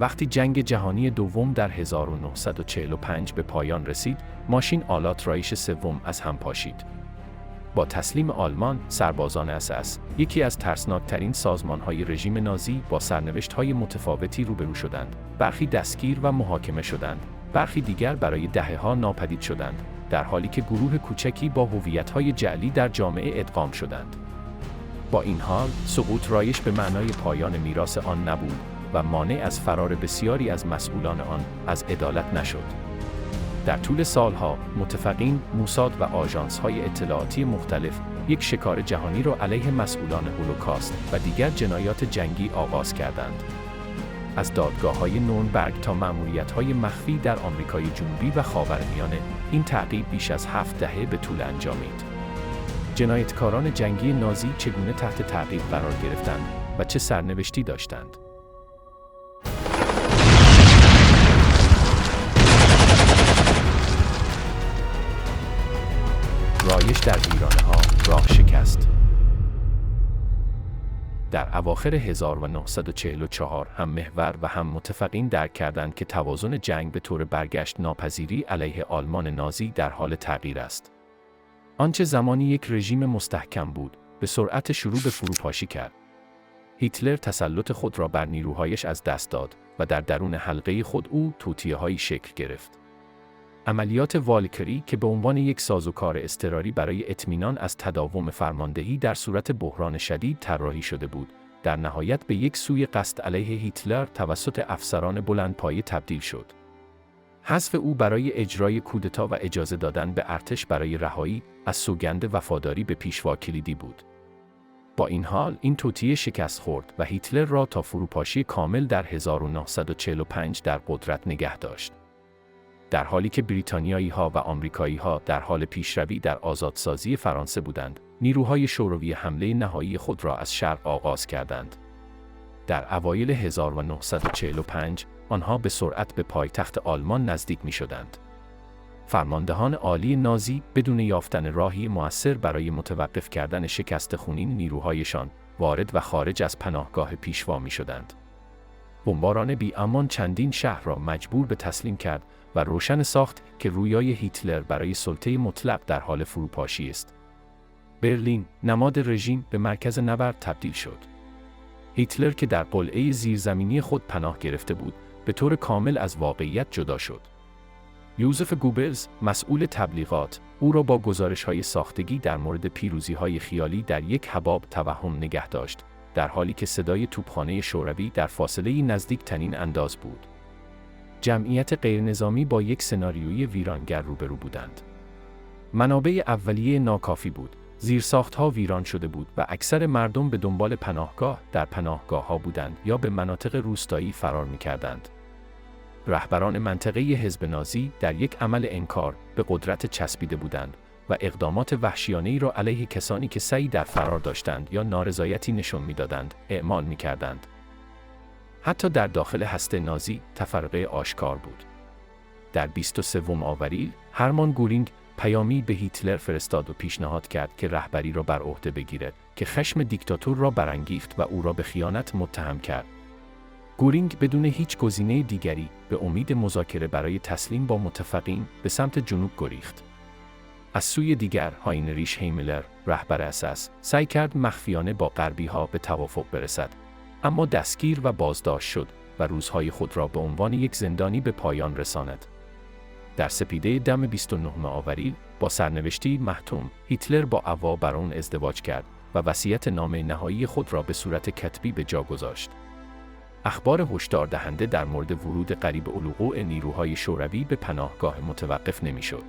وقتی جنگ جهانی دوم در 1945 به پایان رسید، ماشین آلات رایش سوم از هم پاشید. با تسلیم آلمان، سربازان SS، یکی از ترسناکترین سازمان‌های رژیم نازی، با سرنوشت‌های متفاوتی روبرو شدند. برخی دستگیر و محاکمه شدند، برخی دیگر برای دهه‌ها ناپدید شدند، در حالی که گروه کوچکی با هویت‌های جعلی در جامعه ادغام شدند. با این حال، سقوط رایش به معنای پایان میراث آن نبود و مانع از فرار بسیاری از مسئولان آن از عدالت نشد. در طول سالها، متفقین، موساد و آژانس‌های اطلاعاتی مختلف یک شکار جهانی را علیه مسئولان هولوکاست و دیگر جنایات جنگی آغاز کردند. از دادگاه‌های نورنبرگ تا مأموریت‌های مخفی در آمریکای جنوبی و خاورمیانه، این تعقیب بیش از 7 دهه به طول انجامید. جنایتکاران جنگی نازی چگونه تحت تعقیب قرار گرفتند و چه سرنوشتی داشتند؟ رایش در ویرانه‌ها، راه شکست. در اواخر 1944 هم محور و هم متفقین درک کردند که توازن جنگ به طور برگشت ناپذیری علیه آلمان نازی در حال تغییر است. آنچه زمانی یک رژیم مستحکم بود، به سرعت شروع به فروپاشی کرد. هیتلر تسلط خود را بر نیروهایش از دست داد و در درون حلقه خود او توطئه‌هایی شکل گرفت. عملیات والکری که به عنوان یک سازوکار اضطراری برای اطمینان از تداوم فرماندهی در صورت بحران شدید طراحی شده بود، در نهایت به یک سوی قصد علیه هیتلر توسط افسران بلندپایه تبدیل شد. حذف او برای اجرای کودتا و اجازه دادن به ارتش برای رهایی از سوگند وفاداری به پیشوا کلیدی بود. با این حال، این توطئه شکست خورد و هیتلر را تا فروپاشی کامل در 1945 در قدرت نگه داشت. در حالی که بریتانیایی‌ها و آمریکایی‌ها در حال پیشروی در آزادسازی فرانسه بودند، نیروهای شوروی حمله نهایی خود را از شرق آغاز کردند. در اوایل 1945 آنها به سرعت به پایتخت آلمان نزدیک می‌شدند. فرماندهان عالی نازی بدون یافتن راهی مؤثر برای متوقف کردن شکست خونین نیروهایشان، وارد و خارج از پناهگاه پیشوا می‌شدند. بمباران بی‌امان چندین شهر را مجبور به تسلیم کرد و روشن ساخت که رویای هیتلر برای سلطه مطلق در حال فروپاشی است. برلین، نماد رژیم، به مرکز نبرد تبدیل شد. هیتلر که در قلعه زیرزمینی خود پناه گرفته بود، به طور کامل از واقعیت جدا شد. یوزف گوبلز، مسئول تبلیغات، او را با گزارش‌های ساختگی در مورد پیروزی‌های خیالی در یک حباب توهم نگه داشت، در حالی که صدای توپخانه شوروی در فاصله نزدیک ترین انداز بود. جمعیت غیرنظامی با یک سناریوی ویرانگر روبرو بودند. منابع اولیه ناکافی بود، زیرساخت‌ها ویران شده بود و اکثر مردم به دنبال پناهگاه در پناهگاه‌ها بودند یا به مناطق روستایی فرار می‌کردند. رهبران منطقه حزب نازی در یک عمل انکار به قدرت چسبیده بودند و اقدامات وحشیانه‌ای را علیه کسانی که سعی در فرار داشتند یا نارضایتی نشان می‌دادند، اعمال می‌کردند. حتی در داخل هسته نازی تفرقه آشکار بود. در 23 آوریل، هرمان گورینگ پیامی به هیتلر فرستاد و پیشنهاد کرد که رهبری را بر عهده بگیرد که خشم دیکتاتور را برانگیخت و او را به خیانت متهم کرد. گورینگ بدون هیچ گزینه دیگری به امید مذاکره برای تسلیم با متفقین به سمت جنوب گریخت. از سوی دیگر، هاینریش هیملر، رهبر SS، سعی کرد مخفیانه با غربی‌ها به توافق برسد، اما دستگیر و بازداشت شد و روزهای خود را به عنوان یک زندانی به پایان رساند. در سپیده دم 29 آوریل، با سرنوشتی محتوم، هیتلر با اوا برون ازدواج کرد و وصیت نامه نهایی خود را به صورت کتبی به جا گذاشت. اخبار هشدار دهنده در مورد ورود قریب الوقوع نیروهای شوروی به پناهگاه متوقف نمی‌شد.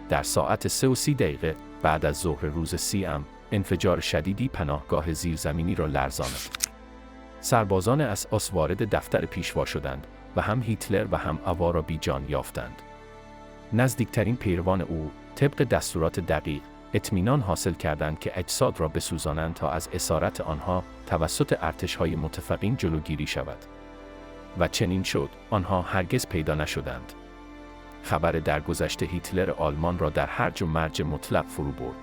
در ساعت 3:30 بعد از ظهر روز 30 انفجار شدیدی پناهگاه زیرزمینی را لرزاند. سربازان SS وارد دفتر پیشوا شدند و هم هیتلر و هم اوا را بیجان یافتند. نزدیکترین پیروان او، طبق دستورات دقیق، اطمینان حاصل کردند که اجساد را بسوزانند تا از اسارت آنها توسط ارتش‌های متفقین جلوگیری شود. و چنین شد، آنها هرگز پیدا نشدند. خبر درگذشت هیتلر آلمان را در هرج و مرج مطلق فرو برد.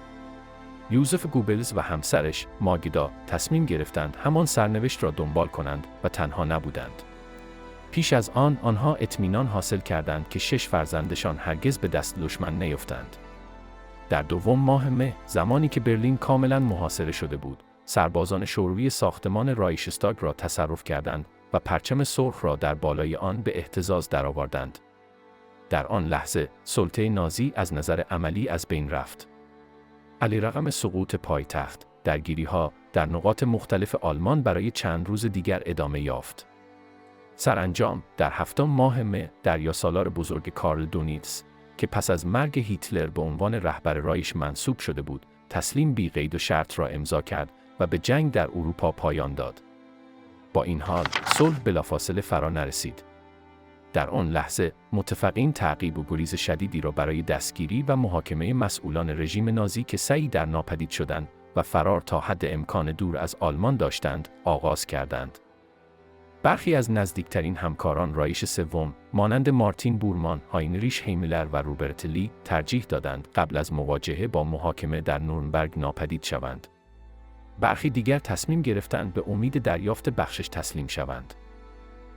یوزف گوبلز و همسرش، ماگدا، تصمیم گرفتند همان سرنوشت را دنبال کنند و تنها نبودند. پیش از آن آنها اطمینان حاصل کردند که 6 فرزندشان هرگز به دست دشمن نیفتند. در دوم ماه مه، زمانی که برلین کاملا محاصره شده بود، سربازان شوروی ساختمان رایشستاگ را تصرف کردند و پرچم سرخ را در بالای آن به اهتزاز درآوردند. در آن لحظه، سلطه نازی از نظر عملی از بین رفت. علیرغم سقوط پایتخت، درگیری‌ها در نقاط مختلف آلمان برای چند روز دیگر ادامه یافت. سرانجام، در 7 ماه مه، دریاسالار بزرگ کارل دونیتس، که پس از مرگ هیتلر به عنوان رهبر رایش منصوب شده بود، تسلیم بی قید و شرط را امضا کرد و به جنگ در اروپا پایان داد. با این حال، صلح بلافاصله فرا نرسید. در آن لحظه، متفقین تعقیب و گریز شدیدی را برای دستگیری و محاکمه مسئولان رژیم نازی که سعی در ناپدید شدن و فرار تا حد امکان دور از آلمان داشتند، آغاز کردند. برخی از نزدیکترین همکاران رایش سوم، مانند مارتین بورمان، هاینریش هیملر و روبرت لی، ترجیح دادند قبل از مواجهه با محاکمه در نورنبرگ ناپدید شوند. برخی دیگر تصمیم گرفتند به امید دریافت بخشش تسلیم شوند.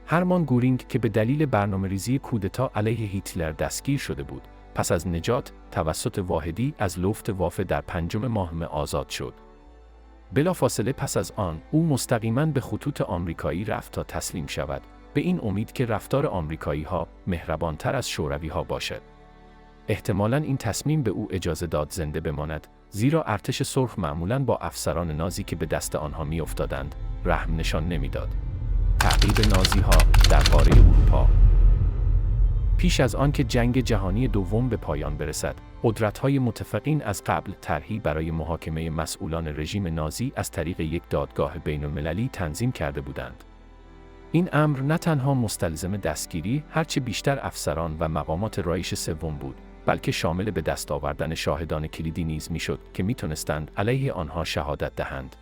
هرمان گورینگ که به دلیل برنامه‌ریزی کودتا علیه هیتلر دستگیر شده بود، پس از نجات توسط واحدی از لوفتوافه در 5 ماه مه آزاد شد. بلافاصله پس از آن، او مستقیما به خطوط آمریکایی رفت تا تسلیم شود، به این امید که رفتار آمریکایی‌ها مهربان‌تر از شوروی‌ها باشد. احتمالاً این تصمیم به او اجازه داد زنده بماند، زیرا ارتش سرخ معمولاً با افسران نازی که به دست آنها می‌افتادند، رحم نشان نمی‌داد. تعقیب نازی‌ها درباره اروپا. پیش از آن که جنگ جهانی دوم به پایان برسد، قدرت‌های متفقین از قبل طرحی برای محاکمه مسئولان رژیم نازی از طریق یک دادگاه بین‌المللی تنظیم کرده بودند. این امر نه تنها مستلزم دستگیری هرچه بیشتر افسران و مقامات رایش سوم بود، بلکه شامل به دست آوردن شاهدان کلیدی نیز میشد که میتونستند علیه آنها شهادت دهند.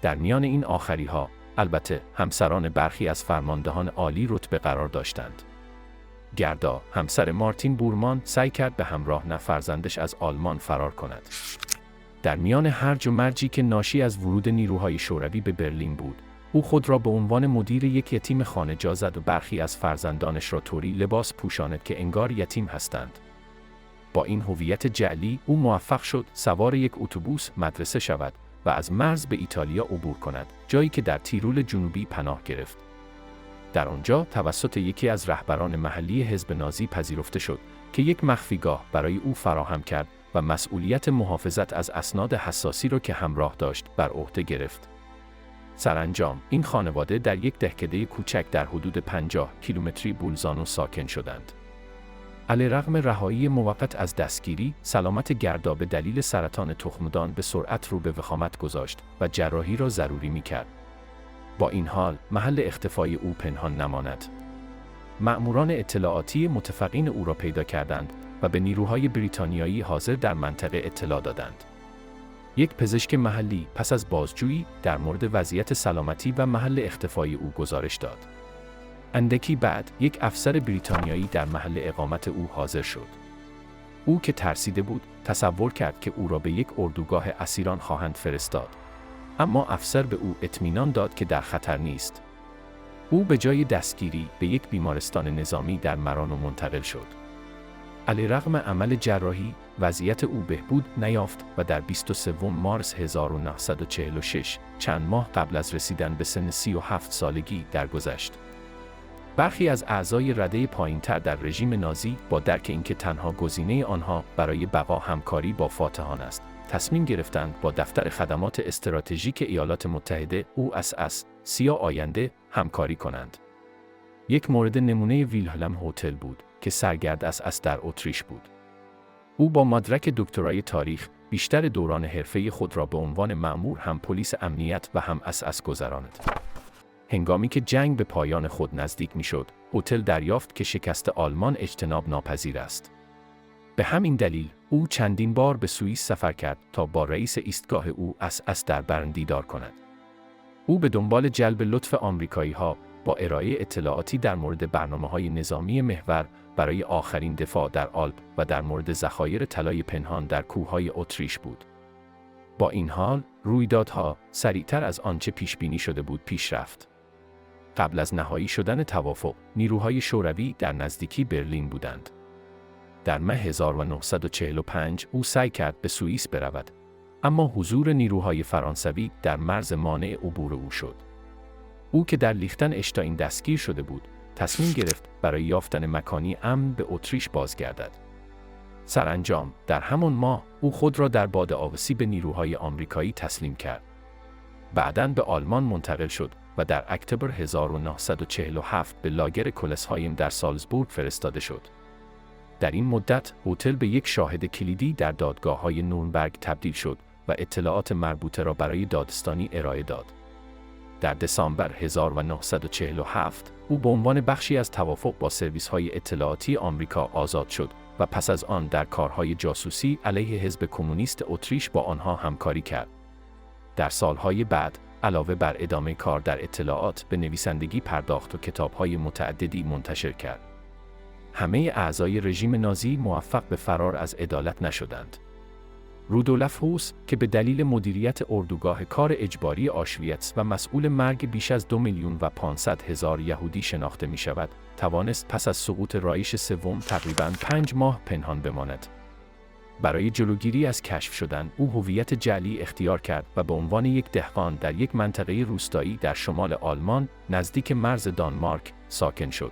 در میان این آخری‌ها، البته همسران برخی از فرماندهان عالی رتبه قرار داشتند. گردا، همسر مارتین بورمان، سعی کرد به همراه فرزندش از آلمان فرار کند. در میان هرج و مرجی که ناشی از ورود نیروهای شوروی به برلین بود، او خود را به عنوان مدیر یک یتیم خانه جا زد و برخی از فرزندانش را طوری لباس پوشاند که انگار یتیم هستند. با این هویت جعلی، او موفق شد سوار یک اتوبوس مدرسه شود و از مرز به ایتالیا عبور کند، جایی که در تیرول جنوبی پناه گرفت. در آنجا توسط یکی از رهبران محلی حزب نازی پذیرفته شد که یک مخفیگاه برای او فراهم کرد و مسئولیت محافظت از اسناد حساسی را که همراه داشت بر عهده گرفت. سرانجام این خانواده در یک دهکده کوچک در حدود 50 کیلومتری بولزانو ساکن شدند. علیرغم رهایی موقت از دستگیری، سلامت گردا به دلیل سرطان تخمدان به سرعت رو به وخامت گذاشت و جراحی را ضروری می‌کرد. با این حال، محل اختفای او پنهان نماند. مأموران اطلاعاتی متفقین او را پیدا کردند و به نیروهای بریتانیایی حاضر در منطقه اطلاع دادند. یک پزشک محلی پس از بازجویی در مورد وضعیت سلامتی و محل اختفای او گزارش داد. اندکی بعد، یک افسر بریتانیایی در محل اقامت او حاضر شد. او که ترسیده بود، تصور کرد که او را به یک اردوگاه اسیران خواهند فرستاد. اما افسر به او اطمینان داد که در خطر نیست. او به جای دستگیری به یک بیمارستان نظامی در مرانو منتقل شد. علیرغم عمل جراحی، وضعیت او بهبود نیافت و در 23 مارس 1946، چند ماه قبل از رسیدن به سن 37 سالگی، درگذشت. برخی از اعضای رده پایین‌تر در رژیم نازی با درک اینکه تنها گزینه آنها برای بقا همکاری با فاتحان است، تصمیم گرفتند با دفتر خدمات استراتژیک ایالات متحده (OSS) سیا آینده همکاری کنند. یک مورد نمونه ویلهلم هوتل بود که سرگرد اس در اتریش بود. او با مدرک دکترای تاریخ بیشتر دوران حرفه‌ای خود را به عنوان مأمور هم پلیس امنیت و هم اس گذراند. هنگامی که جنگ به پایان خود نزدیک می‌شد، هوتل دریافت که شکست آلمان اجتناب ناپذیر است. به همین دلیل، او چندین بار به سوئیس سفر کرد تا با رئیس ایستگاه او اس در برن دیدار کند. او به دنبال جلب لطف آمریکایی‌ها با ارائه اطلاعاتی در مورد برنامه‌های نظامی محور برای آخرین دفاع در آلپ و در مورد ذخایر طلای پنهان در کوههای اتریش بود. با این حال، رویدادها سریعتر از آنچه پیش بینی شده بود پیش رفت. قبل از نهایی شدن توافق، نیروهای شوروی در نزدیکی برلین بودند. در مه 1945 او سعی کرد به سوئیس برود، اما حضور نیروهای فرانسوی در مرز مانع عبور او شد. او که در لیختن‌اشتاین دستگیر شده بود، تصمیم گرفت برای یافتن مکانی امن به اتریش بازگردد. سرانجام، در همان ماه، او خود را در باد آوسی به نیروهای آمریکایی تسلیم کرد. بعداً به آلمان منتقل شد و در اکتبر 1947 به لاگر کولسهایم در سالزبورگ فرستاده شد. در این مدت، هتل به یک شاهد کلیدی در دادگاه‌های نورنبرگ تبدیل شد و اطلاعات مربوطه را برای دادستانی ارائه داد. در دسامبر 1947 او به عنوان بخشی از توافق با سرویس‌های اطلاعاتی آمریکا آزاد شد و پس از آن در کارهای جاسوسی علیه حزب کمونیست اتریش با آنها همکاری کرد. در سالهای بعد، علاوه بر ادامه کار در اطلاعات، به نویسندگی پرداخت و کتاب‌های متعددی منتشر کرد. همه اعضای رژیم نازی موفق به فرار از عدالت نشدند. رودولف هوس که به دلیل مدیریت اردوگاه کار اجباری آشویتس و مسئول مرگ بیش از 2,500,000 یهودی شناخته می شود، توانست پس از سقوط رایش سوم تقریباً 5 ماه پنهان بماند. برای جلوگیری از کشف شدن، او هویت جعلی اختیار کرد و به عنوان یک دهقان در یک منطقه روستایی در شمال آلمان نزدیک مرز دانمارک ساکن شد.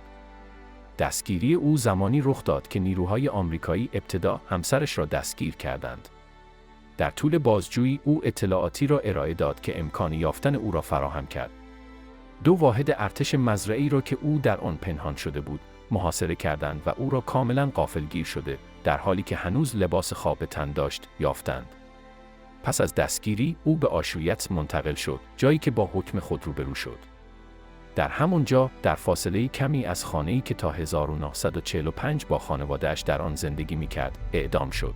دستگیری او زمانی رخ داد که نیروهای آمریکایی ابتدا همسرش را دستگیر کردند. در طول بازجویی او اطلاعاتی را ارائه داد که امکان یافتن او را فراهم کرد. 2 واحد ارتش مزرعی را که او در آن پنهان شده بود، محاصره کردند و او را کاملا غافلگیر شده، در حالی که هنوز لباس خواب به تن داشت، یافتند. پس از دستگیری، او به آشویتس منتقل شد، جایی که با حکم خود روبرو شد. در همانجا، در فاصله کمی از خانه‌ای که تا 1945 با خانواده‌اش در آن زندگی می‌کرد، اعدام شد.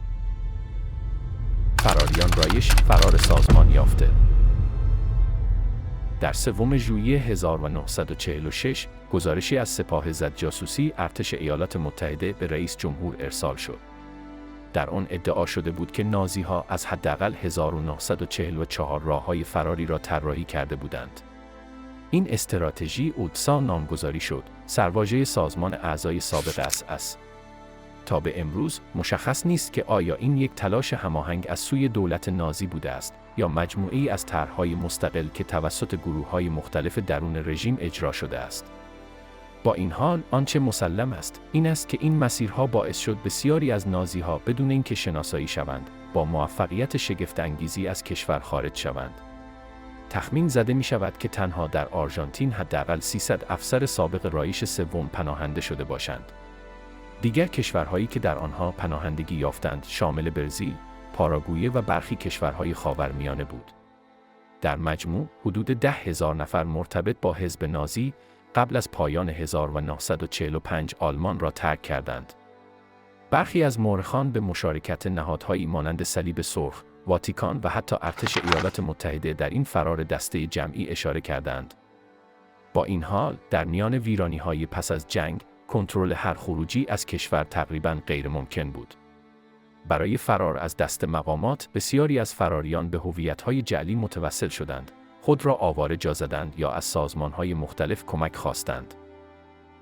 فراریان رایش، فرار سازمان یافته. در 3 ژوئیه 1946 گزارشی از سپاه ضد جاسوسی ارتش ایالات متحده به رئیس جمهور ارسال شد. در آن ادعا شده بود که نازی‌ها از حداقل 1944 راه‌های فراری را طراحی کرده بودند. این استراتژی اودسا نامگذاری شد، سرواژه سازمان اعضای سابق SS. تا به امروز مشخص نیست که آیا این یک تلاش هماهنگ از سوی دولت نازی بوده است یا مجموعه‌ای از طرح‌های مستقل که توسط گروه‌های مختلف درون رژیم اجرا شده است. با این حال، آنچه مسلم است این است که این مسیرها باعث شد بسیاری از نازی‌ها بدون اینکه شناسایی شوند، با موفقیت شگفت‌انگیزی از کشور خارج شوند. تخمین زده می شود که تنها در آرژانتین حداقل 300 افسر سابق رایش سوم پناهنده شده باشند. دیگر کشورهایی که در آنها پناهندگی یافتند شامل برزیل، پاراگوئه و برخی کشورهای خاورمیانه بود. در مجموع، حدود 10,000 نفر مرتبط با حزب نازی قبل از پایان 1945 آلمان را ترک کردند. برخی از مورخان به مشارکت نهادهایی مانند صلیب سرخ، واتیکان و حتی ارتش ایالات متحده در این فرار دسته جمعی اشاره کردند. با این حال، در میان ویرانی‌های پس از جنگ، کنترل هر خروجی از کشور تقریباً غیر ممکن بود. برای فرار از دست مقامات، بسیاری از فراریان به هویت‌های جعلی متوسل شدند، خود را آواره جا زدند یا از سازمان‌های مختلف کمک خواستند.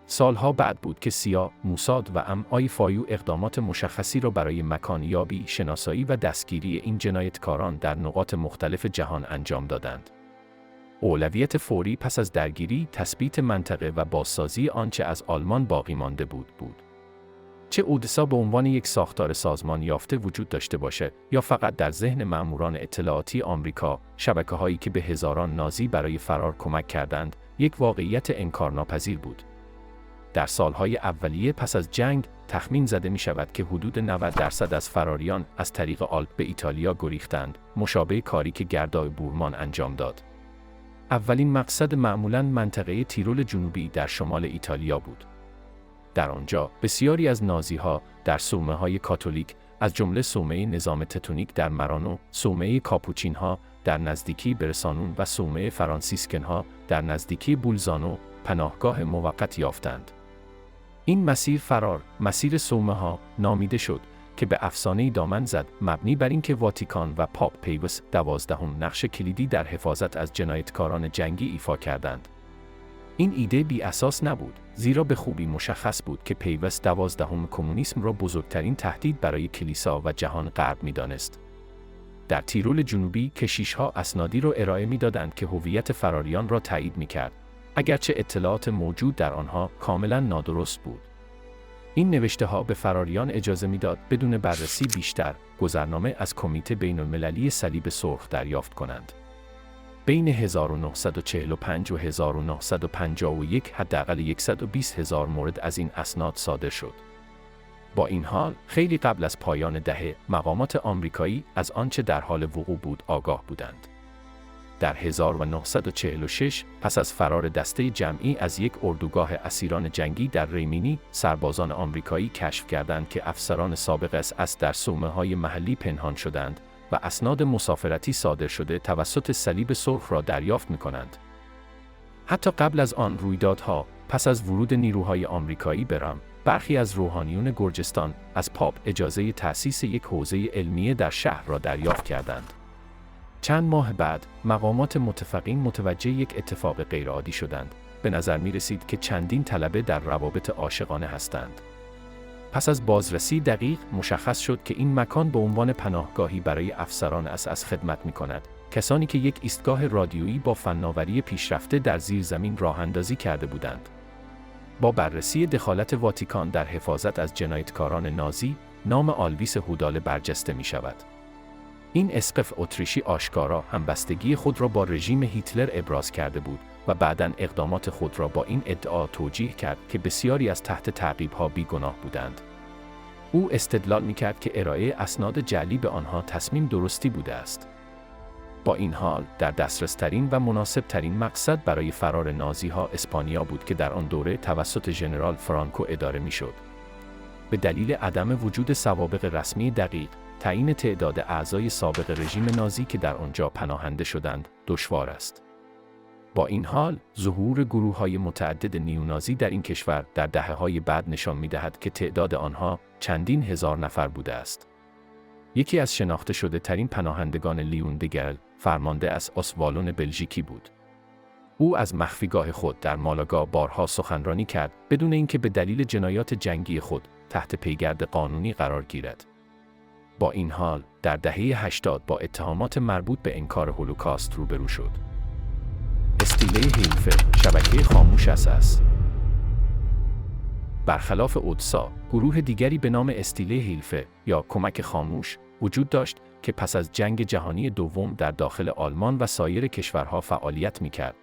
سالها بعد بود که CIA، موساد و MI5 اقدامات مشخصی را برای مکانیابی، شناسایی و دستگیری این جنایتکاران در نقاط مختلف جهان انجام دادند. اولویت فوری پس از درگیری، تثبیت منطقه و بازسازی آنچه از آلمان باقی مانده بود. چه اودسا به عنوان یک ساختار سازمان یافته وجود داشته باشد یا فقط در ذهن مأموران اطلاعاتی آمریکا، شبکه‌هایی که به هزاران نازی برای فرار کمک کردند، یک واقعیت انکارناپذیر بود. در سالهای اولیه پس از جنگ، تخمین زده می شود که حدود 90% از فراریان از طریق آلپ به ایتالیا گریختند، مشابه کاری که گردای بورمان انجام داد. اولین مقصد معمولاً منطقه تیرول جنوبی در شمال ایتالیا بود. در آنجا، بسیاری از نازی‌ها در صومعه‌های کاتولیک، از جمله صومعه نظام تتونیک در مرانو، صومعه کاپوچین‌ها در نزدیکی برسانون و صومعه فرانسیسکن‌ها در نزدیکی بولزانو، پناهگاه موقت یافتند. این مسیر فرار، مسیر صومعه‌ها، نامیده شد که به افسانه‌ای دامن زد، مبنی بر اینکه واتیکان و پاپ پیوس 12 نقش کلیدی در حفاظت از جنایتکاران جنگی ایفا کردند. این ایده بی اساس نبود، زیرا به خوبی مشخص بود که پیوست 12 کمونیسم را بزرگترین تهدید برای کلیسا و جهان غرب می‌دانست. در تیرول جنوبی کشیش‌ها اسنادی را ارائه می‌دادند که هویت فراریان را تایید می‌کرد، اگرچه اطلاعات موجود در آنها کاملاً نادرست بود. این نوشته‌ها به فراریان اجازه می‌داد بدون بررسی بیشتر گذرنامه از کمیته بین‌المللی صلیب سرخ دریافت کنند. بین 1945 و 1951 حداقل 120,000 مورد از این اسناد صادر شد. با این حال، خیلی قبل از پایان دهه، مقامات آمریکایی از آنچه در حال وقوع بود آگاه بودند. در 1946 پس از فرار دسته جمعی از یک اردوگاه اسیران جنگی در ریمینی، سربازان آمریکایی کشف کردند که افسران سابق اس در صومعه‌های محلی پنهان شدند و اسناد مسافرتی صادر شده توسط صلیب سرخ را دریافت می‌کنند. حتی قبل از آن رویدادها، پس از ورود نیروهای آمریکایی به رام، برخی از روحانیون گرجستان از پاپ اجازه تأسیس یک حوزه علمیه در شهر را دریافت کردند. چند ماه بعد، مقامات متفقین متوجه یک اتفاق غیرعادی شدند. به نظر می رسید که چندین طلبه در روابط عاشقانه هستند. پس از بازرسی دقیق، مشخص شد که این مکان به عنوان پناهگاهی برای افسران اس خدمت می کند، کسانی که یک ایستگاه رادیویی با فناوری پیشرفته در زیر زمین راه اندازی کرده بودند. با بررسی دخالت واتیکان در حفاظت از جنایتکاران نازی، نام آلویس هوداله برجسته می شود. این اسقف اتریشی آشکارا همبستگی خود را با رژیم هیتلر ابراز کرده بود و بعداً اقدامات خود را با این ادعا توجیه کرد که بسیاری از تحت تعقیب‌ها بیگناه بودند. او استدلال می‌کرد که ارائه اسناد جعلی به آنها تصمیم درستی بوده است. با این حال، در دسترس‌ترین و مناسب‌ترین مقصد برای فرار نازی‌ها اسپانیا بود که در آن دوره توسط ژنرال فرانکو اداره می‌شد. به دلیل عدم وجود سوابق رسمی دقیق، تعیین تعداد اعضای سابق رژیم نازی که در آنجا پناهنده شدند دشوار است. با این حال، ظهور گروه‌های متعدد نیونازی در این کشور در دهه‌های بعد نشان می‌دهد که تعداد آنها چندین هزار نفر بوده است. یکی از شناخته شده ترین پناهندگان لیون دگرل، فرمانده از آسوالون بلژیکی بود. او از مخفیگاه خود در مالاگا بارها سخنرانی کرد بدون اینکه به دلیل جنایات جنگی خود تحت پیگرد قانونی قرار گیرد. با این حال، در دهه 80 با اتهامات مربوط به انکار هولوکاست روبرو شد. استیله هیلفه، شبکه خاموش اس. برخلاف اودسا، گروه دیگری به نام استیله هیلفه یا کمک خاموش وجود داشت که پس از جنگ جهانی دوم در داخل آلمان و سایر کشورها فعالیت می‌کرد.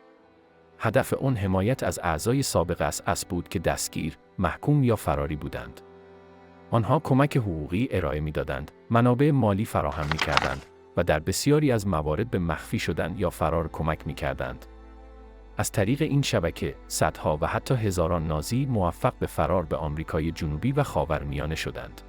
هدف آن حمایت از اعضای سابق اس بود که دستگیر، محکوم یا فراری بودند. آنها کمک حقوقی ارائه می‌دادند، منابع مالی فراهم می‌کردند و در بسیاری از موارد به مخفی شدن یا فرار کمک می‌کردند. از طریق این شبکه، صدها و حتی هزاران نازی موفق به فرار به آمریکای جنوبی و خاورمیانه شدند.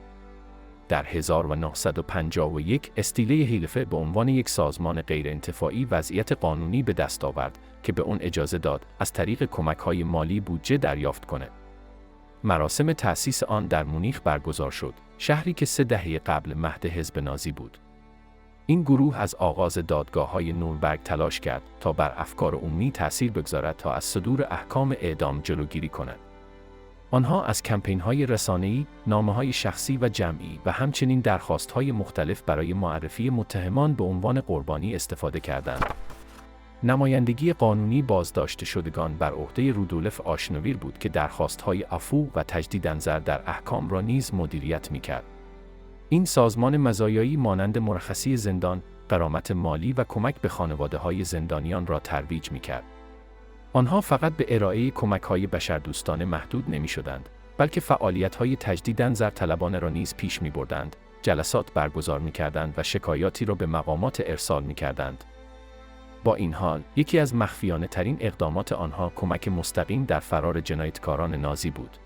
در 1951 استیله هیلفه به عنوان یک سازمان غیرانتفاعی وضعیت قانونی به دست آورد که به اون اجازه داد از طریق کمک‌های مالی بودجه دریافت کند. مراسم تأسیس آن در مونیخ برگزار شد، شهری که 3 دهه قبل مهد حزب نازی بود. این گروه از آغاز دادگاه‌های نورنبرگ تلاش کرد تا بر افکار عمومی تأثیر بگذارد تا از صدور احکام اعدام جلوگیری کند. آنها از کمپین‌های رسانه‌ای، نامه‌های شخصی و جمعی و همچنین درخواست‌های مختلف برای معرفی متهمان به عنوان قربانی استفاده کردند. نمایندگی قانونی بازداشته شدگان بر عهده رودولف آشنویر بود که درخواست‌های عفو و تجدید نظر در احکام را نیز مدیریت می‌کرد. این سازمان مزایایی مانند مرخصی زندان، غرامت مالی و کمک به خانواده‌های زندانیان را ترویج می‌کرد. آنها فقط به ارائه کمک‌های بشردوستانه محدود نمی‌شدند، بلکه فعالیت‌های تجدید نظر طلبانه را نیز پیش می‌بردند، جلسات برگزار می‌کردند و شکایاتی را به مقامات ارسال می‌کردند. با این حال، یکی از مخفیانه‌ترین اقدامات آنها کمک مستقیم در فرار جنایتکاران نازی بود.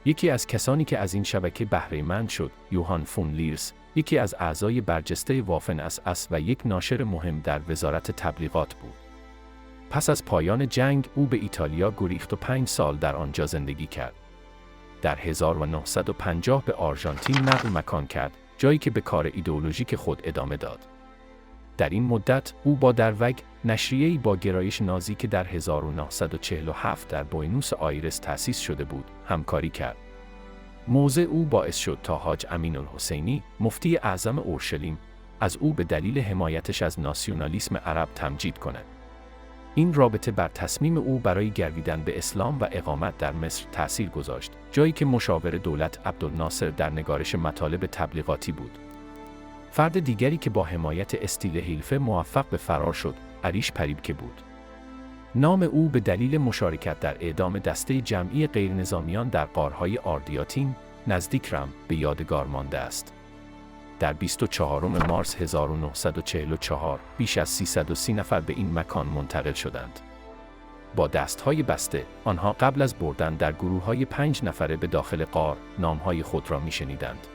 یکی از کسانی که از این شبکه بهره‌مند شد، یوهان فون لیرس، یکی از اعضای برجسته وافن اس و یک ناشر مهم در وزارت تبلیغات بود. پس از پایان جنگ، او به ایتالیا گریخت و 5 سال در آنجا زندگی کرد. در 1950 به آرژانتین نقل مکان کرد، جایی که به کار ایدئولوژیک خود ادامه داد. در این مدت او با دروگ، نشریه‌ای با گرایش نازی که در 1947 در بوئنوس آیرس تأسیس شده بود، همکاری کرد. موضع او باعث شد تا حاج امین الحسینی، مفتی اعظم اورشلیم، از او به دلیل حمایتش از ناسیونالیسم عرب تمجید کند. این رابطه بر تصمیم او برای گرویدن به اسلام و اقامت در مصر تأثیر گذاشت، جایی که مشاور دولت عبدالناصر در نگارش مطالب تبلیغاتی بود. فرد دیگری که با حمایت استیل حیلفه موفق به فرار شد، عریش پریبکه بود. نام او به دلیل مشارکت در اعدام دسته جمعی غیرنظامیان در غارهای آردیاتین نزدیک رم به یادگار مانده است. در 24 مارس 1944 بیش از 330 نفر به این مکان منتقل شدند. با دستهای بسته، آنها قبل از بردن در گروه‌های 5 نفره به داخل غار، نام‌های خود را می‌شنیدند.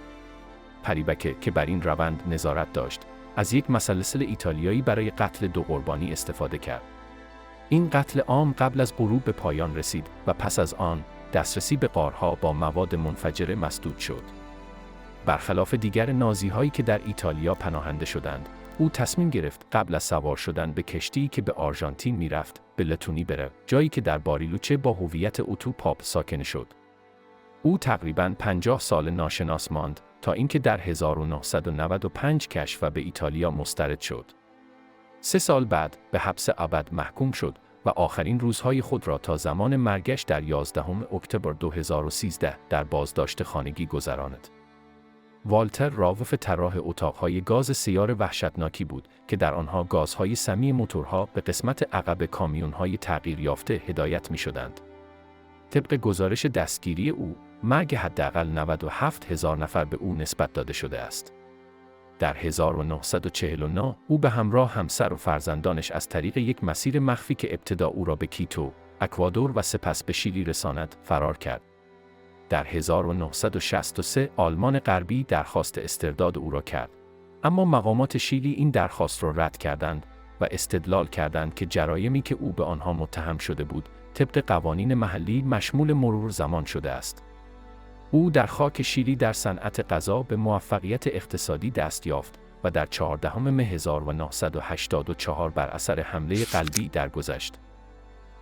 پریبکه که بر این روند نظارت داشت، از یک مسلسل ایتالیایی برای قتل 2 قربانی استفاده کرد. این قتل عام قبل از غروب به پایان رسید و پس از آن، دسترسی به غارها با مواد منفجره مسدود شد. برخلاف دیگر نازی‌هایی که در ایتالیا پناهنده شدند، او تصمیم گرفت قبل از سوار شدن به کشتی‌ای که به آرژانتین می‌رفت، به لتونی بره، جایی که در باریلوچه با هویت اتو پاپ ساکن شد. او تقریباً 50 سال ناشناس ماند تا اینکه در 1995 کشف و به ایتالیا مسترد شد. 3 سال بعد به حبس ابد محکوم شد و آخرین روزهای خود را تا زمان مرگش در 11 اکتبر 2013 در بازداشت خانگی گذراند. والتر راوف طراح اتاقهای گاز سیار وحشتناکی بود که در آنها گازهای سمی موتورها به قسمت عقب کامیون‌های تغییر یافته هدایت می‌شدند. طبق گزارش دستگیری او، مرگ حداقل 97,000 نفر به او نسبت داده شده است. در 1949 او به همراه همسر و فرزندانش از طریق یک مسیر مخفی که ابتدا او را به کیتو، اکوادور و سپس به شیلی رساند، فرار کرد. در 1963 آلمان غربی درخواست استرداد او را کرد، اما مقامات شیلی این درخواست را رد کردند و استدلال کردند که جرایمی که او به آنها متهم شده بود، طبق قوانین محلی مشمول مرور زمان شده است. او در خاک شیلی در صنعت غذا به موفقیت اقتصادی دست یافت و در 14 مه 1984 بر اثر حمله قلبی درگذشت.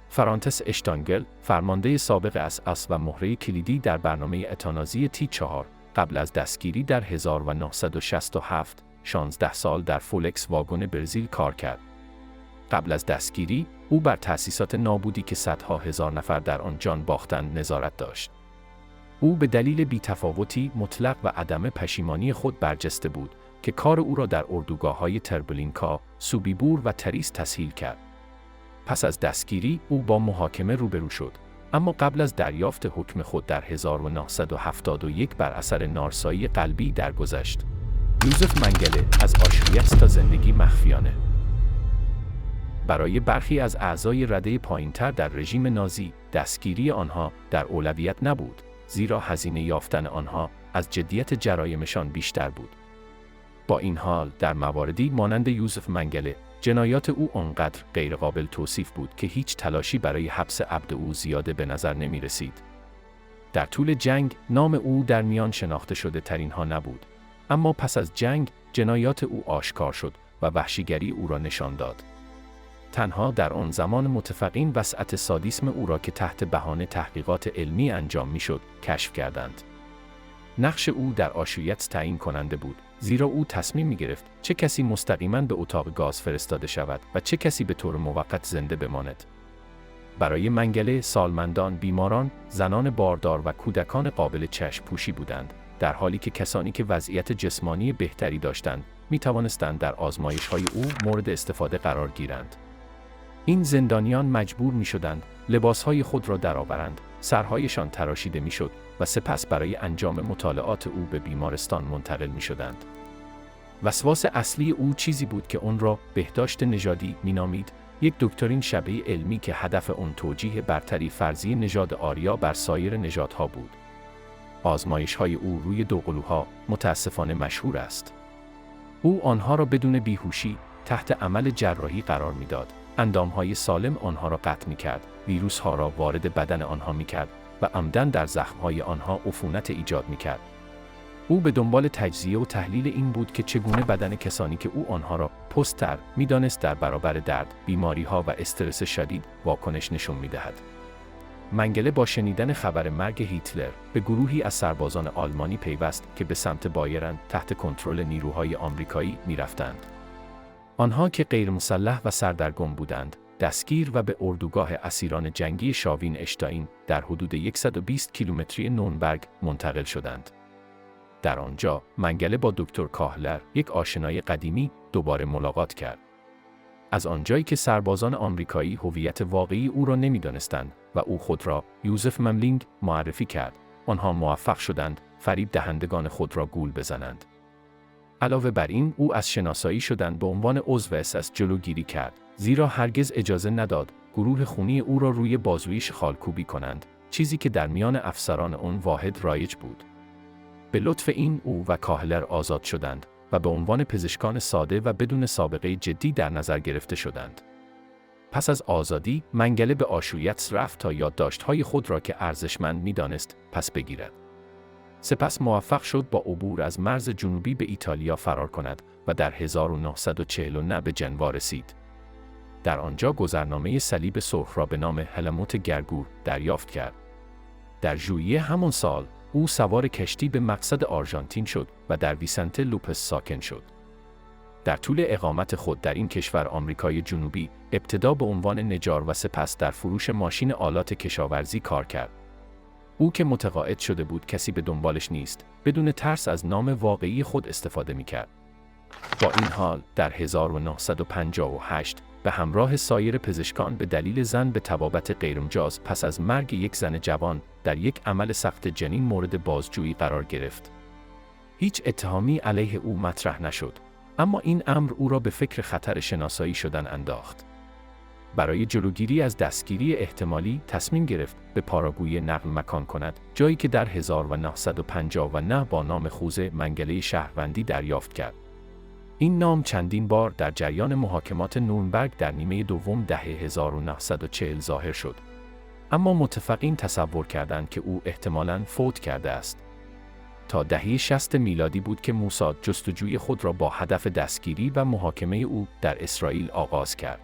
فرانتس اشتانگل، فرمانده سابق اس و مهره کلیدی در برنامه اتانازی T4، قبل از دستگیری در 1967، 16 سال در فولکس واگن برزیل کار کرد. قبل از دستگیری، او بر تأسیسات نابودی که صدها هزار نفر در آن جان باختند نظارت داشت. او به دلیل بی‌تفاوتی مطلق و عدم پشیمانی خود برجسته بود که کار او را در اردوگاه‌های تربلینکا، سوبیبور و تریس تسهیل کرد. پس از دستگیری او با محاکمه روبرو شد، اما قبل از دریافت حکم خود در 1971 بر اثر نارسایی قلبی درگذشت. یوزف منگله از آشویتس تا زندگی مخفیانه. برای برخی از اعضای رده پایین‌تر در رژیم نازی، دستگیری آنها در اولویت نبود، زیرا هزینه یافتن آنها از جدیت جرایمشان بیشتر بود. با این حال، در مواردی مانند یوزف منگله، جنایات او آنقدر غیرقابل توصیف بود که هیچ تلاشی برای حبس عبد او زیاده به نظر نمی رسید. در طول جنگ، نام او در میان شناخته شده ترین ها نبود، اما پس از جنگ، جنایات او آشکار شد و وحشیگری او را نشان داد. تنها در آن زمان متفقین وسعت سادیسم او را که تحت بهانه تحقیقات علمی انجام میشد، کشف کردند. نقش او در آشویتس تعیین کننده بود، زیرا او تصمیم می‌گرفت چه کسی مستقیما به اتاق گاز فرستاده شود و چه کسی به طور موقت زنده بماند. برای منگله، سالمندان، بیماران، زنان باردار و کودکان قابل چشم پوشی بودند، در حالی که کسانی که وضعیت جسمانی بهتری داشتند، می‌توانستند در آزمایش‌های او مورد استفاده قرار گیرند. این زندانیان مجبور می‌شدند لباسهای خود را درآورند، سرهایشان تراشیده می‌شد و سپس برای انجام مطالعات او به بیمارستان منتقل می‌شدند. وسواس اصلی او چیزی بود که آن را بهداشت نژادی می‌نامید، یک دکترین شبیه علمی که هدف آن توجیه برتری فرضی نژاد آریا بر سایر نژادها بود. آزمایش‌های او روی دوقلوها متأسفانه مشهور است. او آنها را بدون بیهوشی تحت عمل جراحی قرار می‌داد. اندامهای سالم آنها را قطع می‌کرد، ویروس‌ها را وارد بدن آنها می‌کرد و عمدن در زخم‌های آنها عفونت ایجاد می‌کرد. او به دنبال تجزیه و تحلیل این بود که چگونه بدن کسانی که او آنها را پست‌تر می‌دانست در برابر درد، بیماری‌ها و استرس شدید واکنش نشون می‌دهد. منگله با شنیدن خبر مرگ هیتلر به گروهی از سربازان آلمانی پیوست که به سمت بایرن تحت کنترل نیروهای آمریکایی می‌رفتند. آنها که غیرمسلح و سردرگم بودند، دستگیر و به اردوگاه اسیران جنگی شاوین اشتاین در حدود 120 کیلومتری نورنبرگ منتقل شدند. در آنجا منگله با دکتر کاهلر، یک آشنای قدیمی، دوباره ملاقات کرد. از آنجایی که سربازان آمریکایی هویت واقعی او را نمی‌دانستند و او خود را یوزف مملینگ معرفی کرد، آنها موفق شدند فریب دهندگان خود را گول بزنند. علاوه بر این، او از شناسایی شدن به عنوان عضو اس جلوگیری کرد، زیرا هرگز اجازه نداد گروه خونی او را روی بازویش خالکوبی کنند، چیزی که در میان افسران آن واحد رایج بود. به لطف این، او و کاهلر آزاد شدند و به عنوان پزشکان ساده و بدون سابقه جدی در نظر گرفته شدند. پس از آزادی، منگله به آشویتس رفت تا یادداشت‌های خود را که ارزشمند می‌دانست پس بگیرد. سپس موفق شد با عبور از مرز جنوبی به ایتالیا فرار کند و در 1949 به ژنوا رسید. در آنجا گذرنامه صلیب سرخ را به نام هلموت گرگور دریافت کرد. در ژوئیه همان سال، او سوار کشتی به مقصد آرژانتین شد و در ویسنته لوپس ساکن شد. در طول اقامت خود در این کشور آمریکای جنوبی، ابتدا به عنوان نجار و سپس در فروش ماشین آلات کشاورزی کار کرد. او که متقاعد شده بود کسی به دنبالش نیست، بدون ترس از نام واقعی خود استفاده می‌کرد. با این حال، در 1958 به همراه سایر پزشکان به دلیل زن به طبابت غیرمجاز پس از مرگ یک زن جوان در یک عمل سقط جنین مورد بازجویی قرار گرفت. هیچ اتهامی علیه او مطرح نشد، اما این امر او را به فکر خطر شناسایی شدن انداخت. برای جلوگیری از دستگیری احتمالی تصمیم گرفت به پاراگوئه نقل مکان کند، جایی که در 1959 با نام خوزه منگله شهروندی دریافت کرد. این نام چندین بار در جریان محاکمات نورنبرگ در نیمه دوم دهه 1940 ظاهر شد، اما متفقین تصور کردند که او احتمالاً فوت کرده است. تا دهه 60 میلادی بود که موساد جستجوی خود را با هدف دستگیری و محاکمه او در اسرائیل آغاز کرد.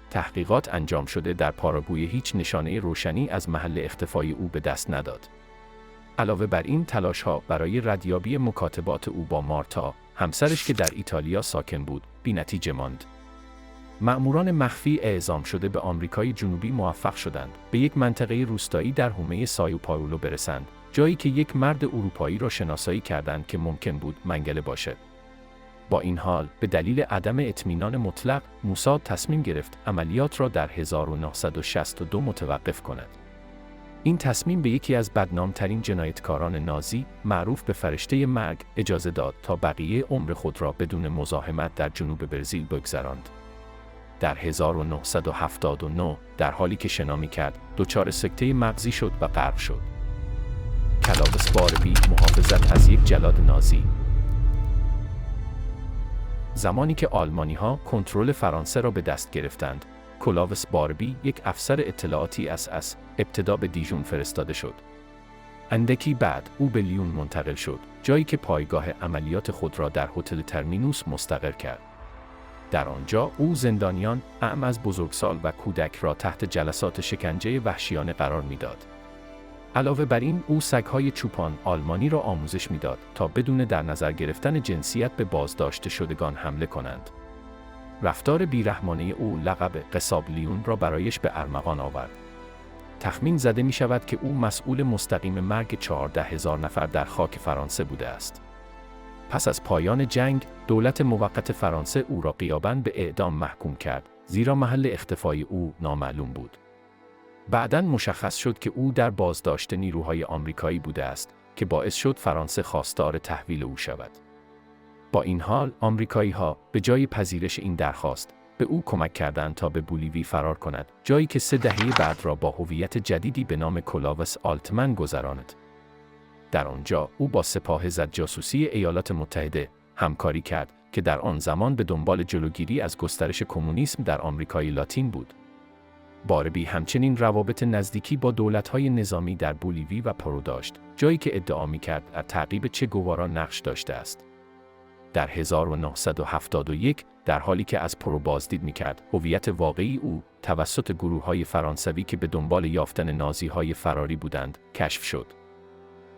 تحقیقات انجام شده در پاراگوئه هیچ نشانه روشنی از محل اختفای او به دست نداد. علاوه بر این، تلاش‌ها برای ردیابی مکاتبات او با مارتا، همسرش که در ایتالیا ساکن بود، بی‌نتیجه ماند. مأموران مخفی اعزام شده به آمریکای جنوبی موفق شدند به یک منطقه روستایی در حومه سایو پائولو برسند، جایی که یک مرد اروپایی را شناسایی کردند که ممکن بود منگله باشد. با این حال، به دلیل عدم اطمینان مطلق، موساد تصمیم گرفت عملیات را در 1962 متوقف کند. این تصمیم به یکی از بدنام‌ترین جنایتکاران نازی، معروف به فرشته مرگ، اجازه داد تا بقیه عمر خود را بدون مزاحمت در جنوب برزیل بگذراند. در 1979 در حالی که شنا می‌کرد، دچار سکته مغزی شد و غرق شد. کلاوس باربی، محافظت از یک جلاد نازی. زمانی که آلمانی‌ها کنترل فرانسه را به دست گرفتند، کلاوس باربی، یک افسر اطلاعاتی اس ابتدا به دیژون فرستاده شد. اندکی بعد او به لیون منتقل شد، جایی که پایگاه عملیات خود را در هتل ترمینوس مستقر کرد. در آنجا او زندانیان، اعم از بزرگسال و کودک را تحت جلسات شکنجه وحشیانه قرار می‌داد. علاوه بر این، او سگ‌های چوپان آلمانی را آموزش می‌داد تا بدون در نظر گرفتن جنسیت به بازداشته شدگان حمله کنند. رفتار بیرحمانه او لقب قصاب لیون را برایش به ارمغان آورد. تخمین زده می شود که او مسئول مستقیم مرگ 14,000 نفر در خاک فرانسه بوده است. پس از پایان جنگ، دولت موقت فرانسه او را غیاباً به اعدام محکوم کرد، زیرا محل اختفای او نامعلوم بود. بعداً مشخص شد که او در بازداشت نیروهای آمریکایی بوده است که باعث شد فرانسه خواستار تحویل او شود. با این حال، آمریکایی‌ها به جای پذیرش این درخواست، به او کمک کردند تا به بولیوی فرار کند، جایی که 3 دهه بعد را با هویت جدیدی به نام کلاوس آلتمن گذراند. در آنجا او با سپاه ضد جاسوسی ایالات متحده همکاری کرد که در آن زمان به دنبال جلوگیری از گسترش کمونیسم در آمریکای لاتین بود. باربی همچنین روابط نزدیکی با دولت‌های نظامی در بولیوی و پرو داشت، جایی که ادعا می‌کرد در تعقیب چه گوارا نقش داشته است. در 1971 در حالی که از پرو بازدید می‌کرد، هویت واقعی او توسط گروه‌های فرانسوی که به دنبال یافتن نازی‌های فراری بودند، کشف شد.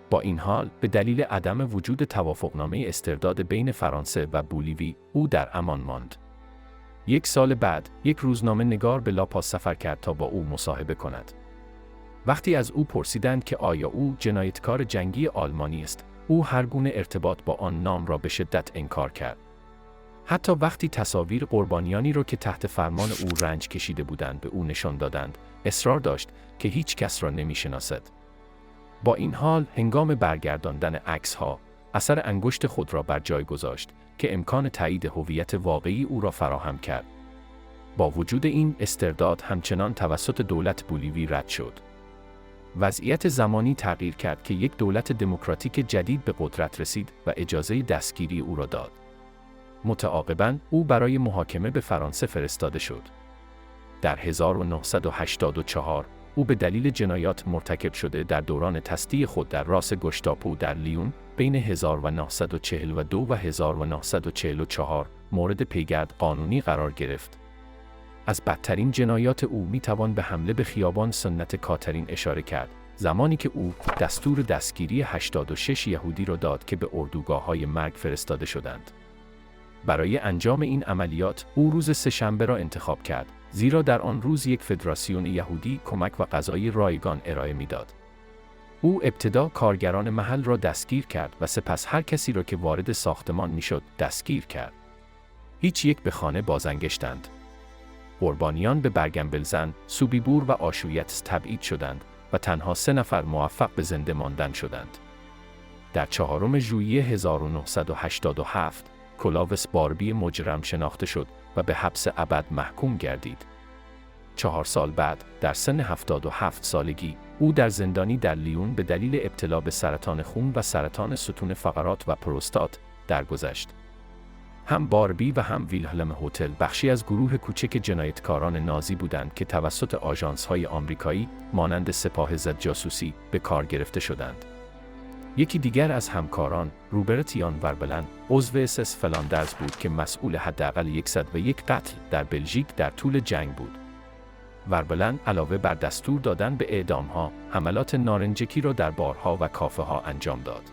با این حال، به دلیل عدم وجود توافقنامه استرداد بین فرانسه و بولیوی، او در امان ماند. 1 سال بعد، یک روزنامه نگار به لاپاز سفر کرد تا با او مصاحبه کند. وقتی از او پرسیدند که آیا او جنایتکار جنگی آلمانی است، او هر گونه ارتباط با آن نام را به شدت انکار کرد. حتی وقتی تصاویر قربانیانی را که تحت فرمان او رنج کشیده بودند به او نشان دادند، اصرار داشت که هیچ کس را نمی‌شناسد. با این حال، هنگام برگرداندن عکس‌ها، اثر انگشت خود را بر جای گذاشت که امکان تایید هویت واقعی او را فراهم کرد. با وجود این، استرداد همچنان توسط دولت بولیوی رد شد. وضعیت زمانی تغییر کرد که یک دولت دموکراتیک جدید به قدرت رسید و اجازه دستگیری او را داد. متعاقباً، او برای محاکمه به فرانسه فرستاده شد. در 1984 او به دلیل جنایات مرتکب شده در دوران تصدیع خود در راس گشتاپو در لیون بین 1942 و 1944 مورد پیگرد قانونی قرار گرفت. از بدترین جنایات او میتوان به حمله به خیابان سنت کاترین اشاره کرد، زمانی که او دستور دستگیری 86 یهودی را داد که به اردوگاه‌های مرگ فرستاده شدند. برای انجام این عملیات، او روز سه‌شنبه را انتخاب کرد، زیرا در آن روز یک فدراسیون یهودی کمک و غذای رایگان ارائه می‌داد. او ابتدا کارگران محل را دستگیر کرد و سپس هر کسی را که وارد ساختمان می‌شد دستگیر کرد. هیچ یک به خانه بازنگشتند. قربانیان به برگنبلزن، سوبیبور و آشویتس تبعید شدند و تنها 3 نفر موفق به زنده ماندن شدند. در 4 ژوئیه 1987 کلاوس باربی مجرم شناخته شد و به حبس ابد محکوم گردید. 4 سال بعد، در سن 77 سالگی، او در زندانی در لیون به دلیل ابتلا به سرطان خون و سرطان ستون فقرات و پروستات درگذشت. هم باربی و هم ویلهلم هوتل بخشی از گروه کوچک جنایتکاران نازی بودند که توسط آژانس‌های آمریکایی مانند سپاه ضد جاسوسی به کار گرفته شدند. یکی دیگر از همکاران، روبرت یان وربلن، عضو SS فلاندرز بود که مسئول حداقل 101 قتل در بلژیک در طول جنگ بود. وربلن علاوه بر دستور دادن به اعدام‌ها، حملات نارنجکی را در بارها و کافه‌ها انجام داد.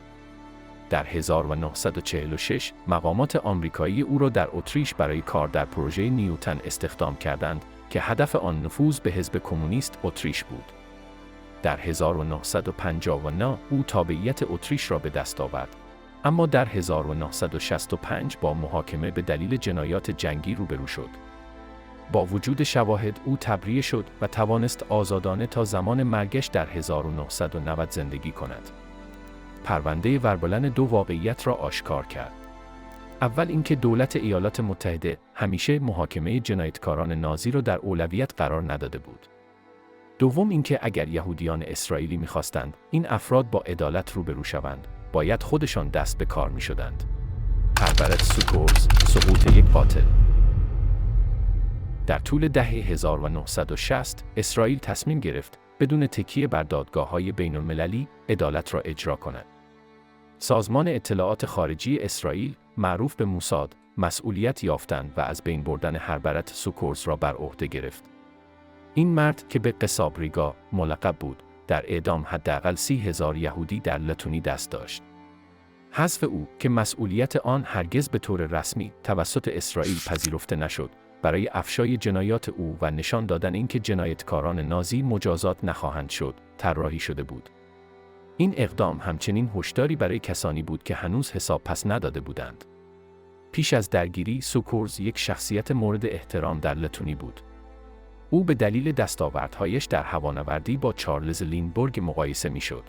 در 1946 مقامات آمریکایی او را در اتریش برای کار در پروژه نیوتن استخدام کردند که هدف آن نفوذ به حزب کمونیست اتریش بود. در 1959 او تابعیت اتریش را به دست آورد، اما در 1965 با محاکمه به دلیل جنایات جنگی روبرو شد. با وجود شواهد او تبرئه شد و توانست آزادانه تا زمان مرگش در 1990 زندگی کند. پرونده وربلن 2 واقعیت را آشکار کرد. اول اینکه دولت ایالات متحده همیشه محاکمه جنایتکاران نازی را در اولویت قرار نداده بود. دوم اینکه اگر یهودیان اسرائیلی می‌خواستند این افراد با عدالت روبرو شوند، باید خودشان دست به کار می‌شدند. هربرت سوکورز، سقوط یک قاتل. در طول دهه 1960 اسرائیل تصمیم گرفت بدون تکیه بر دادگاه‌های بین‌المللی عدالت را اجرا کند. سازمان اطلاعات خارجی اسرائیل، معروف به موساد، مسئولیت یافتن و از بین بردن هربرت سوکورز را بر عهده گرفت. این مرد که به قصاب ریگا ملقب بود، در اعدام حداقل 30,000 یهودی در لتونی دست داشت. حذف او که مسئولیت آن هرگز به طور رسمی توسط اسرائیل پذیرفته نشد، برای افشای جنایات او و نشان دادن اینکه جنایتکاران نازی مجازات نخواهند شد، طراحی شده بود. این اقدام همچنین هشداری برای کسانی بود که هنوز حساب پس نداده بودند. پیش از درگیری، سوکورز یک شخصیت مورد احترام در لتونی بود. او به دلیل دستاوردهایش در هوانوردی با چارلز لینبورگ مقایسه می‌شد.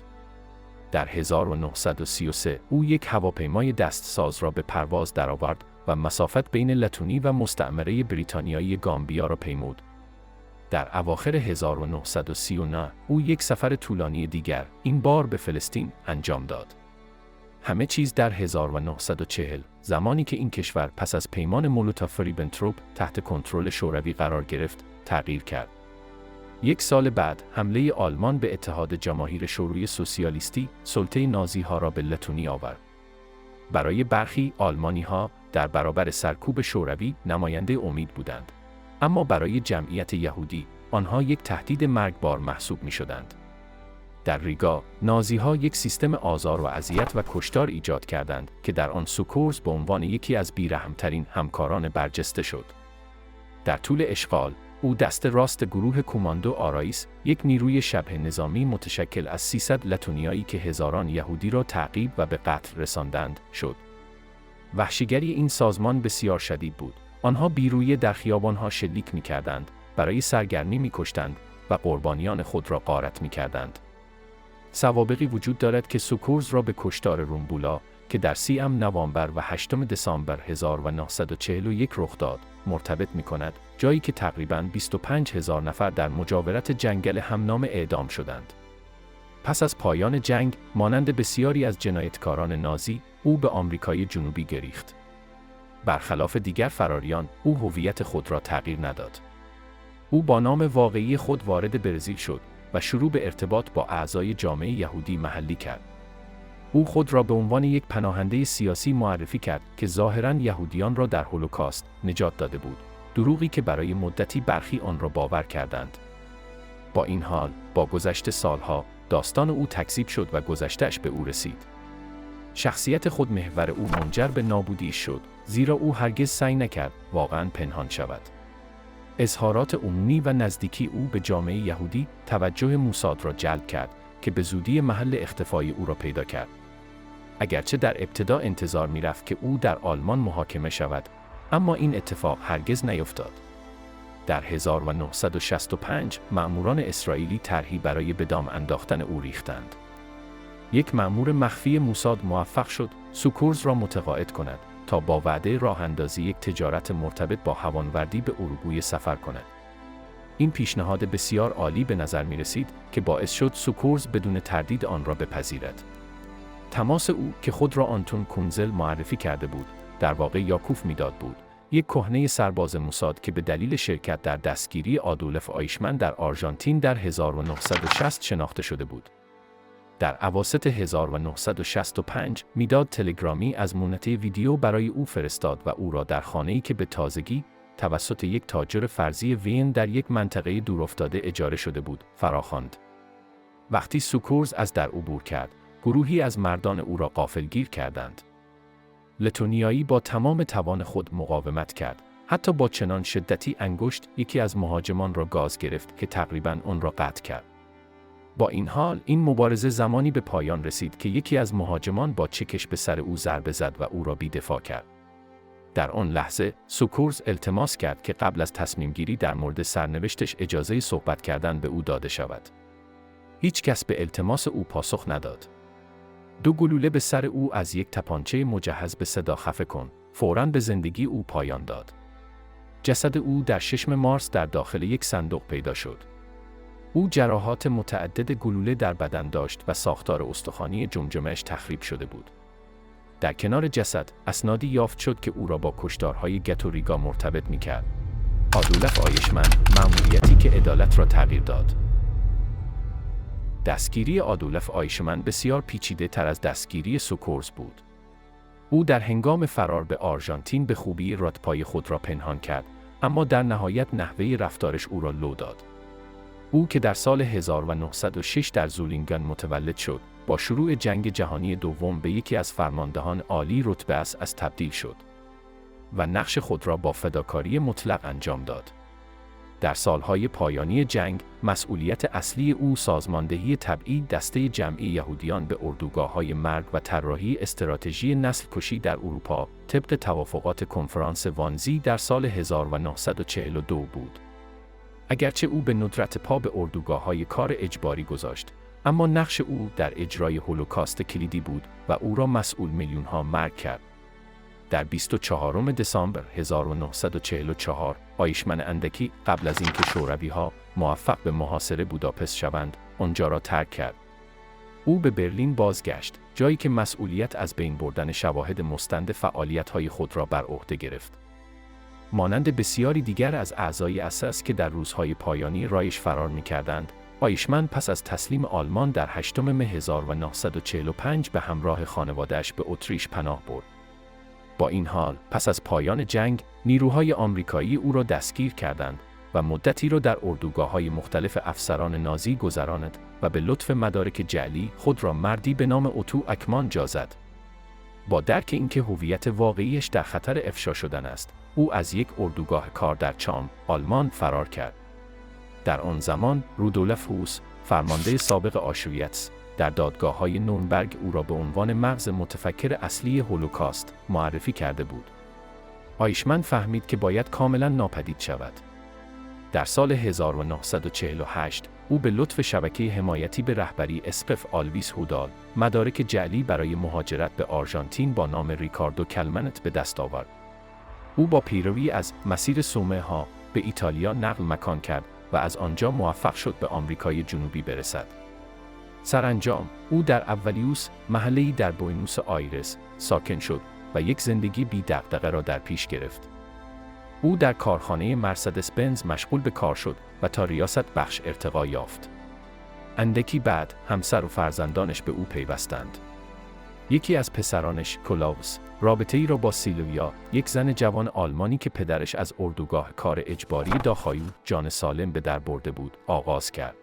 در 1933 او یک هواپیمای دستساز را به پرواز درآورد و مسافت بین لتونی و مستعمره بریتانیایی گامبیا را پیمود. در اواخر 1939 او یک سفر طولانی دیگر، این بار به فلسطین، انجام داد. همه چیز در 1940، زمانی که این کشور پس از پیمان مولوتوف ریبنتروپ تحت کنترل شوروی قرار گرفت، تغییر کرد. یک سال بعد، حمله آلمان به اتحاد جماهیر شوروی سوسیالیستی، سلطه نازی‌ها را به لتونی آورد. برای برخی آلمانی‌ها، در برابر سرکوب شوروی نماینده امید بودند. اما برای جمعیت یهودی، آنها یک تهدید مرگبار محسوب می‌شدند. در ریگا، نازی‌ها یک سیستم آزار و اذیت و کشتار ایجاد کردند که در آن سوکورز به عنوان یکی از بی‌رحم‌ترین همکاران برجسته شد. در طول اشغال، او دست راست گروه کماندو آرایس، یک نیروی شبه نظامی متشکل از 300 لتونیایی که هزاران یهودی را تعقیب و به قتل رساندند، شد. وحشیگری این سازمان بسیار شدید بود. آنها بیرویه در خیابان‌ها شلیک می‌کردند، برای سرگرمی می‌کشتند و قربانیان خود را غارت می‌کردند. سوابقی وجود دارد که سوکورز را به کشتار رومبولا که در 30 نوامبر و 8 دسامبر 1941 رخ داد، مرتبط می‌کند، جایی که تقریباً 25,000 نفر در مجاورت جنگل همنام اعدام شدند. پس از پایان جنگ، مانند بسیاری از جنایتکاران نازی، او به آمریکای جنوبی گریخت. برخلاف دیگر فراریان، او هویت خود را تغییر نداد. او با نام واقعی خود وارد برزیل شد و شروع به ارتباط با اعضای جامعه یهودی محلی کرد. او خود را به عنوان یک پناهنده سیاسی معرفی کرد که ظاهراً یهودیان را در هولوکاست نجات داده بود، دروغی که برای مدتی برخی آن را باور کردند. با این حال، با گذشت سالها، داستان او تکذیب شد و گذشته‌اش به او رسید. شخصیت خودمحور او منجر به نابودی شد، زیرا او هرگز سعی نکرد واقعاً پنهان شود. اظهارات عمومی و نزدیکی او به جامعه یهودی توجه موساد را جلب کرد که به زودی محل اختفای او را پیدا کرد. اگرچه در ابتدا انتظار می‌رفت که او در آلمان محاکمه شود، اما این اتفاق هرگز نیفتاد. در 1965 مأموران اسرائیلی طرحی برای به دام انداختن او ریختند. یک مأمور مخفی موساد موفق شد سوکورز را متقاعد کند تا با وعده راه اندازی یک تجارت مرتبط با هوانوردی به اروگوئه سفر کند. این پیشنهاد بسیار عالی به نظر می رسید که باعث شد سوکورز بدون تردید آن را بپذیرد. تماس او که خود را آنتون کونزل معرفی کرده بود، در واقع یاکوف میداد بود، یک کهنه سرباز موساد که به دلیل شرکت در دستگیری آدولف آیشمن در آرژانتین در 1960 شناخته شده بود. در اواسط 1965 میداد تلگرامی از مونته ویدیو برای او فرستاد و او را در خانه‌ای که به تازگی توسط یک تاجر فرضی وین در یک منطقه دورافتاده اجاره شده بود، فراخواند. وقتی سوکورز از در عبور کرد، گروهی از مردان او را غافلگیر کردند. لتونیایی با تمام توان خود مقاومت کرد، حتی با چنان شدتی انگشت یکی از مهاجمان را گاز گرفت که تقریباً آن را قطع کرد. با این حال، این مبارزه زمانی به پایان رسید که یکی از مهاجمان با چکش به سر او ضربه زد و او را بی‌دفاع کرد. در آن لحظه، سوکورز التماس کرد که قبل از تصمیم گیری در مورد سرنوشتش اجازه صحبت کردن به او داده شود. هیچ کس به التماس او پاسخ نداد. 2 گلوله به سر او از یک تپانچه مجهز به صدا خفه کن، فوراً به زندگی او پایان داد. جسد او در 6 مارس در داخل یک صندوق پیدا شد. او جراحات متعدد گلوله در بدن داشت و ساختار استخوانی جمجمه‌اش تخریب شده بود. در کنار جسد، اسنادی یافت شد که او را با کشتارهای گتو ریگا مرتبط می‌کرد. آدولف آیشمن، مأموریتی که عدالت را تغییر داد. دستگیری آدولف آیشمن بسیار پیچیده تر از دستگیری سوکورز بود. او در هنگام فرار به آرژانتین به خوبی رادپای خود را پنهان کرد، اما در نهایت نحوه رفتارش او را لو داد. او که در سال 1906 در زولینگن متولد شد، با شروع جنگ جهانی دوم به یکی از فرماندهان عالی رتبه از تبدیل شد و نقش خود را با فداکاری مطلق انجام داد. در سالهای پایانی جنگ، مسئولیت اصلی او سازماندهی تبعید دسته جمعی یهودیان به اردوگاه‌های مرگ و طراحی استراتژی نسل کشی در اروپا، طبق توافقات کنفرانس وانزی در سال 1942 بود. اگرچه او به ندرت پا به اردوگاه‌های کار اجباری گذاشت، اما نقش او در اجرای هولوکاست کلیدی بود و او را مسئول میلیون‌ها مرگ کرد. در 24 دسامبر 1944 آیشمن اندکی قبل از اینکه شوروی‌ها موفق به محاصره بوداپست شوند، آنجا را ترک کرد. او به برلین بازگشت، جایی که مسئولیت از بین بردن شواهد مستند فعالیت‌های خود را بر عهده گرفت. مانند بسیاری دیگر از اعضای اساس که در روزهای پایانی رایش فرار می‌کردند، آیشمن پس از تسلیم آلمان در 8 مه 1945 به همراه خانواده‌اش به اتریش پناه برد. با این حال، پس از پایان جنگ، نیروهای آمریکایی او را دستگیر کردند و مدتی را در اردوگاه‌های مختلف افسران نازی گذراند و به لطف مدارک جعلی خود را مردی به نام اوتو اکمان جا زد. با درک اینکه هویت واقعیش در خطر افشا شدن است، او از یک اردوگاه کار در چام، آلمان فرار کرد. در آن زمان، رودولف هوس، فرمانده سابق آشویتس، در دادگاه‌های نورنبرگ او را به عنوان مغز متفکر اصلی هولوکاست معرفی کرده بود. آیشمن فهمید که باید کاملاً ناپدید شود. در سال 1948 او به لطف شبکه حمایتی به رهبری اسقف آلویس هودال مدارک جعلی برای مهاجرت به آرژانتین با نام ریکاردو کلمنت به دست آورد. او با پیروی از مسیر سومه ها به ایتالیا نقل مکان کرد و از آنجا موفق شد به آمریکای جنوبی برسد. سرانجام او در اولیوس، محله‌ای در بوئنوس آیرس، ساکن شد و یک زندگی بی دغدغه را در پیش گرفت. او در کارخانه مرسدس بنز مشغول به کار شد و تا ریاست بخش ارتقا یافت. اندکی بعد همسر و فرزندانش به او پیوستند. یکی از پسرانش، کلاوس، رابطه‌ای را با سیلویا، یک زن جوان آلمانی که پدرش از اردوگاه کار اجباری داخایو جان سالم به در برده بود، آغاز کرد.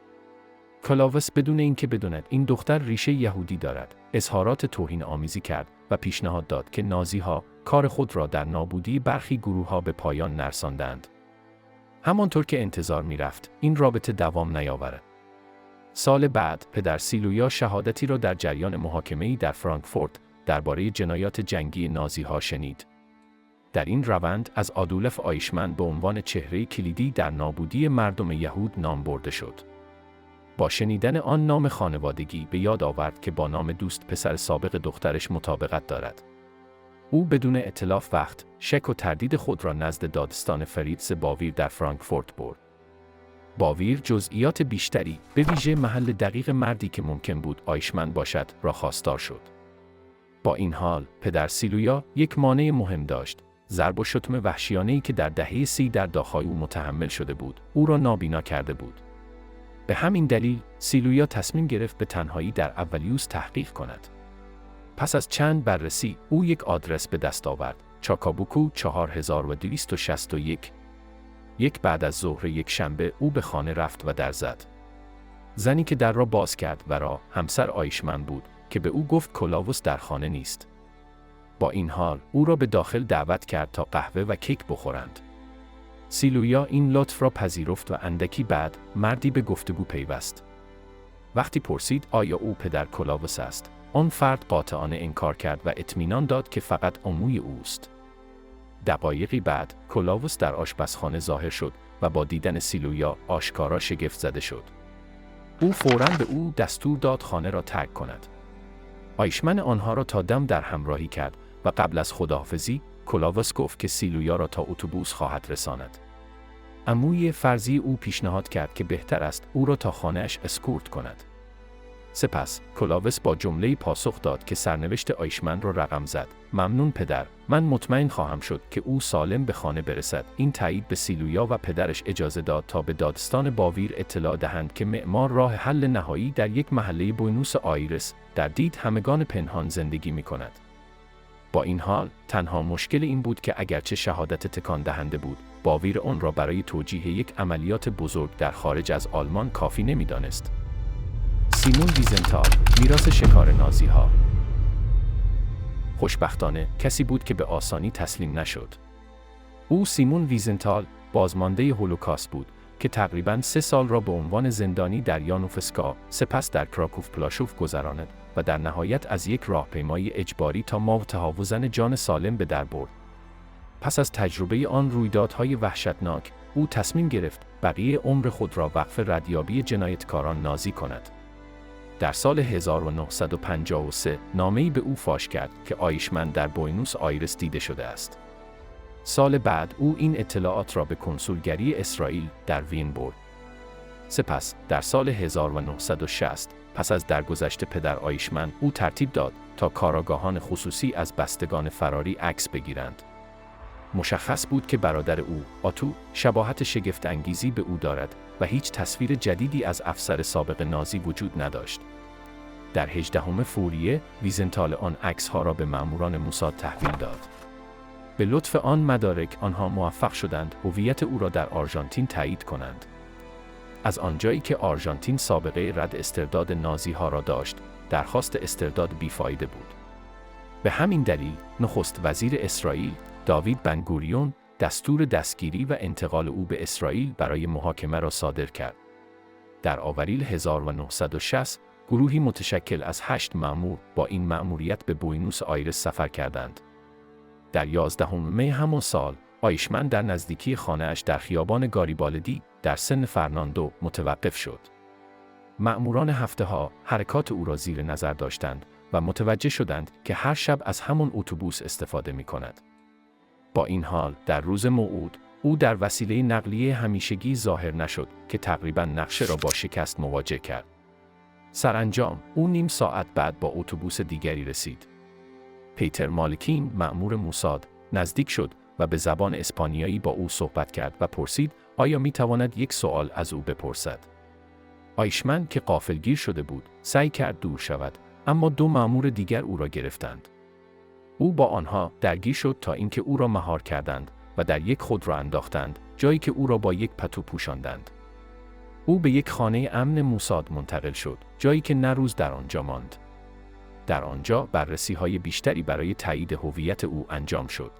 کلاوس بدون اینکه بداند این دختر ریشه یهودی دارد، اظهارات توهین آمیزی کرد و پیشنهاد داد که نازی‌ها کار خود را در نابودی برخی گروه‌ها به پایان نرساندند. همانطور که انتظار می‌رفت، این رابطه دوام نیاورد. سال بعد، پدر سیلویا شهادتی را در جریان محاکمه‌ای در فرانکفورت درباره جنایات جنگی نازی‌ها شنید. در این روند از آدولف آیشمن به عنوان چهره کلیدی در نابودی مردم یهود نام برده شد. با شنیدن آن نام خانوادگی به یاد آورد که با نام دوست پسر سابق دخترش مطابقت دارد. او بدون ائتلاف وقت، شک و تردید خود را نزد دادستان فریتز باویر در فرانکفورت برد. باویر جزئیات بیشتری، به ویژه محل دقیق مردی که ممکن بود آیشمن باشد، را خواستار شد. با این حال، پدر سیلویا یک مانع مهم داشت. ضرب و شتم وحشیانه‌ای که در دهه 30 در داخای او متحمل شده بود، او را نابینا کرده بود. به همین دلیل، سیلویا تصمیم گرفت به تنهایی در اولیوس تحقیق کند. پس از چند بررسی، او یک آدرس به دست آورد: چاکابوکو 4261. یک بعد از ظهر یک شنبه او به خانه رفت و در زد. زنی که در را باز کرد ورا همسر آیشمن بود که به او گفت کلاوس در خانه نیست. با این حال او را به داخل دعوت کرد تا قهوه و کیک بخورند. سیلویا این لطف را پذیرفت و اندکی بعد مردی به گفتگو پیوست. وقتی پرسید آیا او پدر کلاوس است، آن فرد قاطعانه انکار کرد و اطمینان داد که فقط عموی اوست. دقایقی بعد کلاوس در آشپزخانه ظاهر شد و با دیدن سیلویا آشکارا شگفت زده شد. او فوراً به او دستور داد خانه را ترک کند. آیشمن آنها را تا دم در همراهی کرد و قبل از خداحافظی کلاوس گفت که سیلویا را تا اتوبوس خواهد رساند. عموی فرضی او پیشنهاد کرد که بهتر است او را تا خانه‌اش اسکورت کند. سپس کلاوس با جمله‌ای پاسخ داد که سرنوشت آیشمن را رقم زد: ممنون پدر، من مطمئن خواهم شد که او سالم به خانه برسد. این تایید به سیلویا و پدرش اجازه داد تا به دادستان باویر اطلاع دهند که معمار راه حل نهایی در یک محله بوئنوس آیرس در دید همگان پنهان زندگی می‌کند. با این حال، تنها مشکل این بود که اگرچه شهادت تکان دهنده بود، باویر آن را برای توجیه یک عملیات بزرگ در خارج از آلمان کافی نمی‌دانست. سیمون ویزنتال، میراث شکار نازی‌ها. خوشبختانه کسی بود که به آسانی تسلیم نشد. او سیمون ویزنتال، بازمانده هولوکاست بود که تقریباً 3 سال را به عنوان زندانی در یانوفسکا، سپس در کراکوف پلاشوف گذراند و در نهایت از یک راهپیمایی اجباری تا ماو تهاوزن جان سالم به در برد. پس از تجربه آن رویدادهای وحشتناک، او تصمیم گرفت بقیه عمر خود را وقف ردیابی جنایتکاران نازی کند. در سال 1953 نامه‌ای به او فاش کرد که آیشمن در بوئنوس آیرس دیده شده است. سال بعد او این اطلاعات را به کنسولگری اسرائیل در وین برد. سپس در سال 1960 پس از درگذشت پدر آیشمن، او ترتیب داد تا کاراگاهان خصوصی از بستگان فراری عکس بگیرند. مشخص بود که برادر او، آتو، شباهت شگفت انگیزی به او دارد و هیچ تصویر جدیدی از افسر سابق نازی وجود نداشت. در 18 فوریه، ویزنتال آن عکس‌ها را به مأموران موساد تحویل داد. به لطف آن مدارک آنها موفق شدند هویت او را در آرژانتین تایید کنند. از آنجایی که آرژانتین سابقه رد استرداد نازی‌ها را داشت، درخواست استرداد بیفایده بود. به همین دلیل، نخست وزیر اسرائیل، داوید بن‌گوریون، دستور دستگیری و انتقال او به اسرائیل برای محاکمه را صادر کرد. در آوریل 1960 گروهی متشکل از 8 مأمور با این مأموریت به بوینوس آیرس سفر کردند. در 11 می همان سال، آیشمن در نزدیکی خانه‌اش در خیابان گاریبالدی در سن فرناندو متوقف شد. مأموران هفته‌ها حرکات او را زیر نظر داشتند و متوجه شدند که هر شب از همان اتوبوس استفاده می‌کند. با این حال، در روز موعود، او در وسیله نقلیه همیشگی ظاهر نشد که تقریباً نقشه را با شکست مواجه کرد. سرانجام، او نیم ساعت بعد با اتوبوس دیگری رسید. پیتر مالکین، مأمور موساد، نزدیک شد و به زبان اسپانیایی با او صحبت کرد و پرسید آیا می‌تواند یک سوال از او بپرسد. آیشمن که غافلگیر شده بود، سعی کرد دور شود، اما 2 مأمور دیگر او را گرفتند. او با آنها درگیر شد تا اینکه او را مهار کردند و در یک خودرو انداختند، جایی که او را با یک پتو پوشاندند. او به یک خانه امن موساد منتقل شد، جایی که 9 روز در آنجا ماند. در آنجا بررسی‌های بیشتری برای تایید هویت او انجام شد.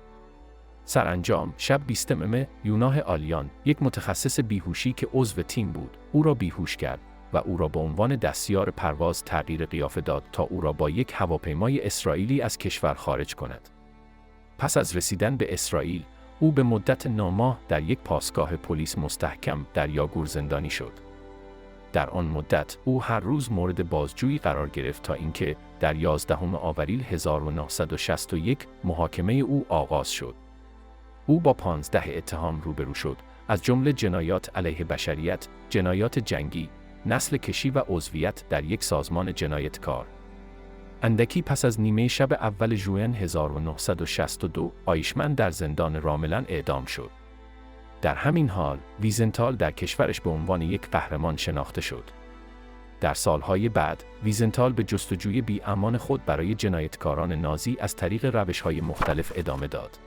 سرانجام شب 20 می، یوناه آلیان، یک متخصص بیهوشی که عضو تیم بود، او را بیهوش کرد و او را به عنوان دستیار پرواز تغییر قیافه داد تا او را با یک هواپیمای اسرائیلی از کشور خارج کند. پس از رسیدن به اسرائیل، او به مدت 9 ماه در یک پاسگاه پلیس مستحکم در یاگور زندانی شد. در آن مدت، او هر روز مورد بازجویی قرار گرفت تا اینکه در 11 آوریل 1961 محاکمه او آغاز شد. او با 15 اتهام روبرو شد، از جمله جنایات علیه بشریت، جنایات جنگی، نسل کشی و عضویت در یک سازمان جنایتکار. اندکی پس از نیمه شب اول ژوئن 1962، آیشمن در زندان راملن اعدام شد. در همین حال، ویزنتال در کشورش به عنوان یک قهرمان شناخته شد. در سالهای بعد، ویزنتال به جستجوی بی‌امان خود برای جنایتکاران نازی از طریق روش‌های مختلف ادامه داد.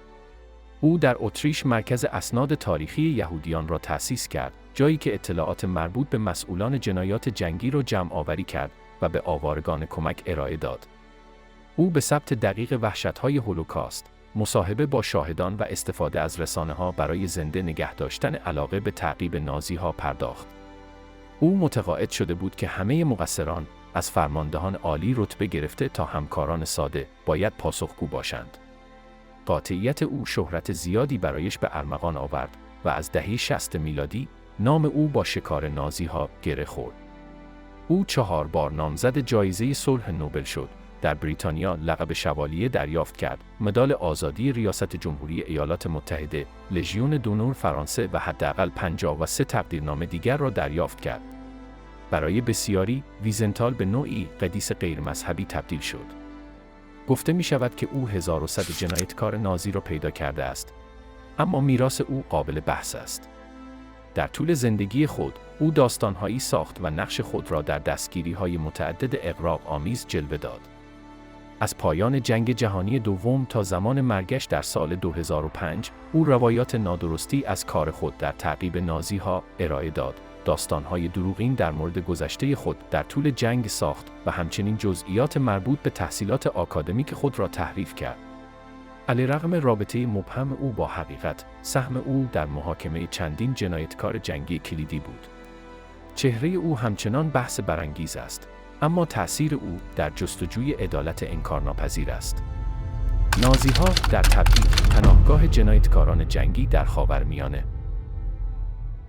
او در اتریش مرکز اسناد تاریخی یهودیان را تأسیس کرد، جایی که اطلاعات مربوط به مسئولان جنایات جنگی را جمع‌آوری کرد و به آوارگان کمک ارائه داد. او به ثبت دقیق وحشت‌های هولوکاست، مصاحبه با شاهدان و استفاده از رسانه‌ها برای زنده نگه داشتن علاقه به تعقیب نازی‌ها پرداخت. او متقاعد شده بود که همه مقصران، از فرماندهان عالی رتبه گرفته تا همکاران ساده، باید پاسخگو باشند. قاطعیت او شهرت زیادی برایش به ارمغان آورد و از دهه 60 میلادی نام او با شکار نازی‌ها گره خورد. او 4 بار نامزد جایزه صلح نوبل شد، در بریتانیا لقب شوالیه دریافت کرد، مدال آزادی ریاست جمهوری ایالات متحده، لژیون دونور فرانسه و حداقل 53 تقدیرنامه دیگر را دریافت کرد. برای بسیاری، ویزنتال به نوعی قدیس غیرمذهبی تبدیل شد. گفته می شود که او 1100 جنایتکار نازی را پیدا کرده است، اما میراث او قابل بحث است. در طول زندگی خود، او داستان‌هایی ساخت و نقش خود را در دستگیری‌های متعدد اغراق‌آمیز جلوه داد. از پایان جنگ جهانی دوم تا زمان مرگش در سال 2005، او روایات نادرستی از کار خود در تعقیب نازی‌ها ارائه داد، داستان‌های دروغین در مورد گذشته خود در طول جنگ ساخت و همچنین جزئیات مربوط به تحصیلات آکادمیک خود را تحریف کرد. علیرغم رابطه مبهم او با حقیقت، سهم او در محاکمه چندین جنایتکار جنگی کلیدی بود. چهره او همچنان بحث برانگیز است، اما تأثیر او در جستجوی عدالت انکارناپذیر است. نازی‌ها در تبعید، پناهگاه جنایتکاران جنگی در خاورمیانه.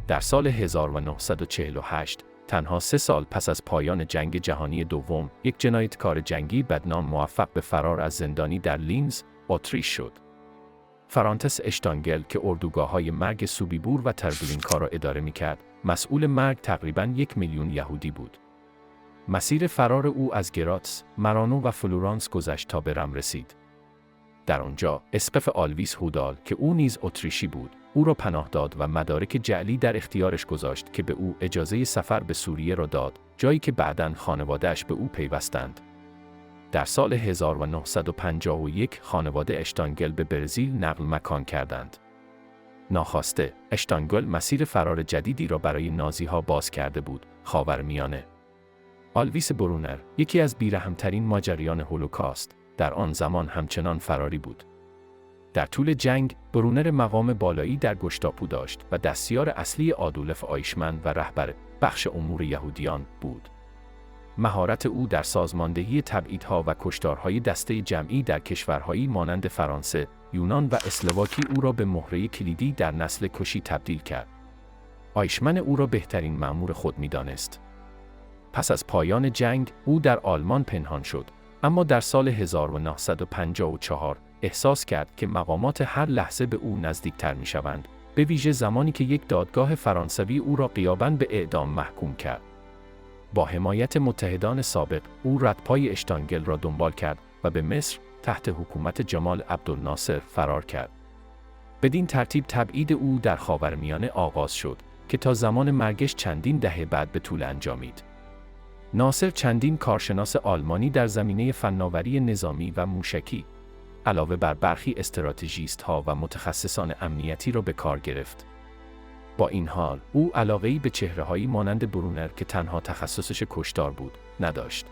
در سال 1948، تنها 3 سال پس از پایان جنگ جهانی دوم، یک جنایتکار جنگی بدنام موفق به فرار از زندانی در لینز، اتریش شد. فرانتس اشتانگل که اردوگاه‌های مرگ سوبیبور و تربلینکا را اداره می‌کرد، مسئول مرگ تقریباً 1 میلیون یهودی بود. مسیر فرار او از گراتس، مرانو و فلورانس گذشت تا به رم رسید. در آنجا اسقف آلویس هودال که او نیز اتریشی بود، او را پناه داد و مدارک جعلی در اختیارش گذاشت که به او اجازه سفر به سوریه را داد، جایی که بعداً خانواده‌اش به او پیوستند. در سال 1951 خانواده اشتانگل به برزیل نقل مکان کردند. ناخواسته، اشتانگل مسیر فرار جدیدی را برای نازی‌ها باز کرده بود، خاورمیانه. آلویس برونر، یکی از بی‌رحم‌ترین ماجریان هولوکاست، در آن زمان همچنان فراری بود. در طول جنگ، برونر مقام بالایی در گشتاپو داشت و دستیار اصلی آدولف آیشمن و رهبر بخش امور یهودیان بود. مهارت او در سازماندهی تبعیدها و کشتارهای دسته جمعی در کشورهایی مانند فرانسه، یونان و اسلواکی او را به مهره کلیدی در نسل کشی تبدیل کرد. آیشمن او را بهترین مأمور خود می‌دانست. پس از پایان جنگ، او در آلمان پنهان شد، اما در سال 1954 احساس کرد که مقامات هر لحظه به او نزدیکتر می‌شوند، به ویژه زمانی که یک دادگاه فرانسوی او را غیاباً به اعدام محکوم کرد. با حمایت متحدان سابق، او ردپای اشتانگل را دنبال کرد و به مصر تحت حکومت جمال عبدالناصر فرار کرد. بدین ترتیب تبعید او در خاورمیانه آغاز شد که تا زمان مرگش چندین دهه بعد به طول انجامید. ناصر چندین کارشناس آلمانی در زمینه فناوری نظامی و موشکی، علاوه بر برخی استراتژیست‌ها و متخصصان امنیتی را به کار گرفت. با این حال، او علاقه‌ای به چهره‌هایی مانند برونر که تنها تخصصش کشتار بود، نداشت.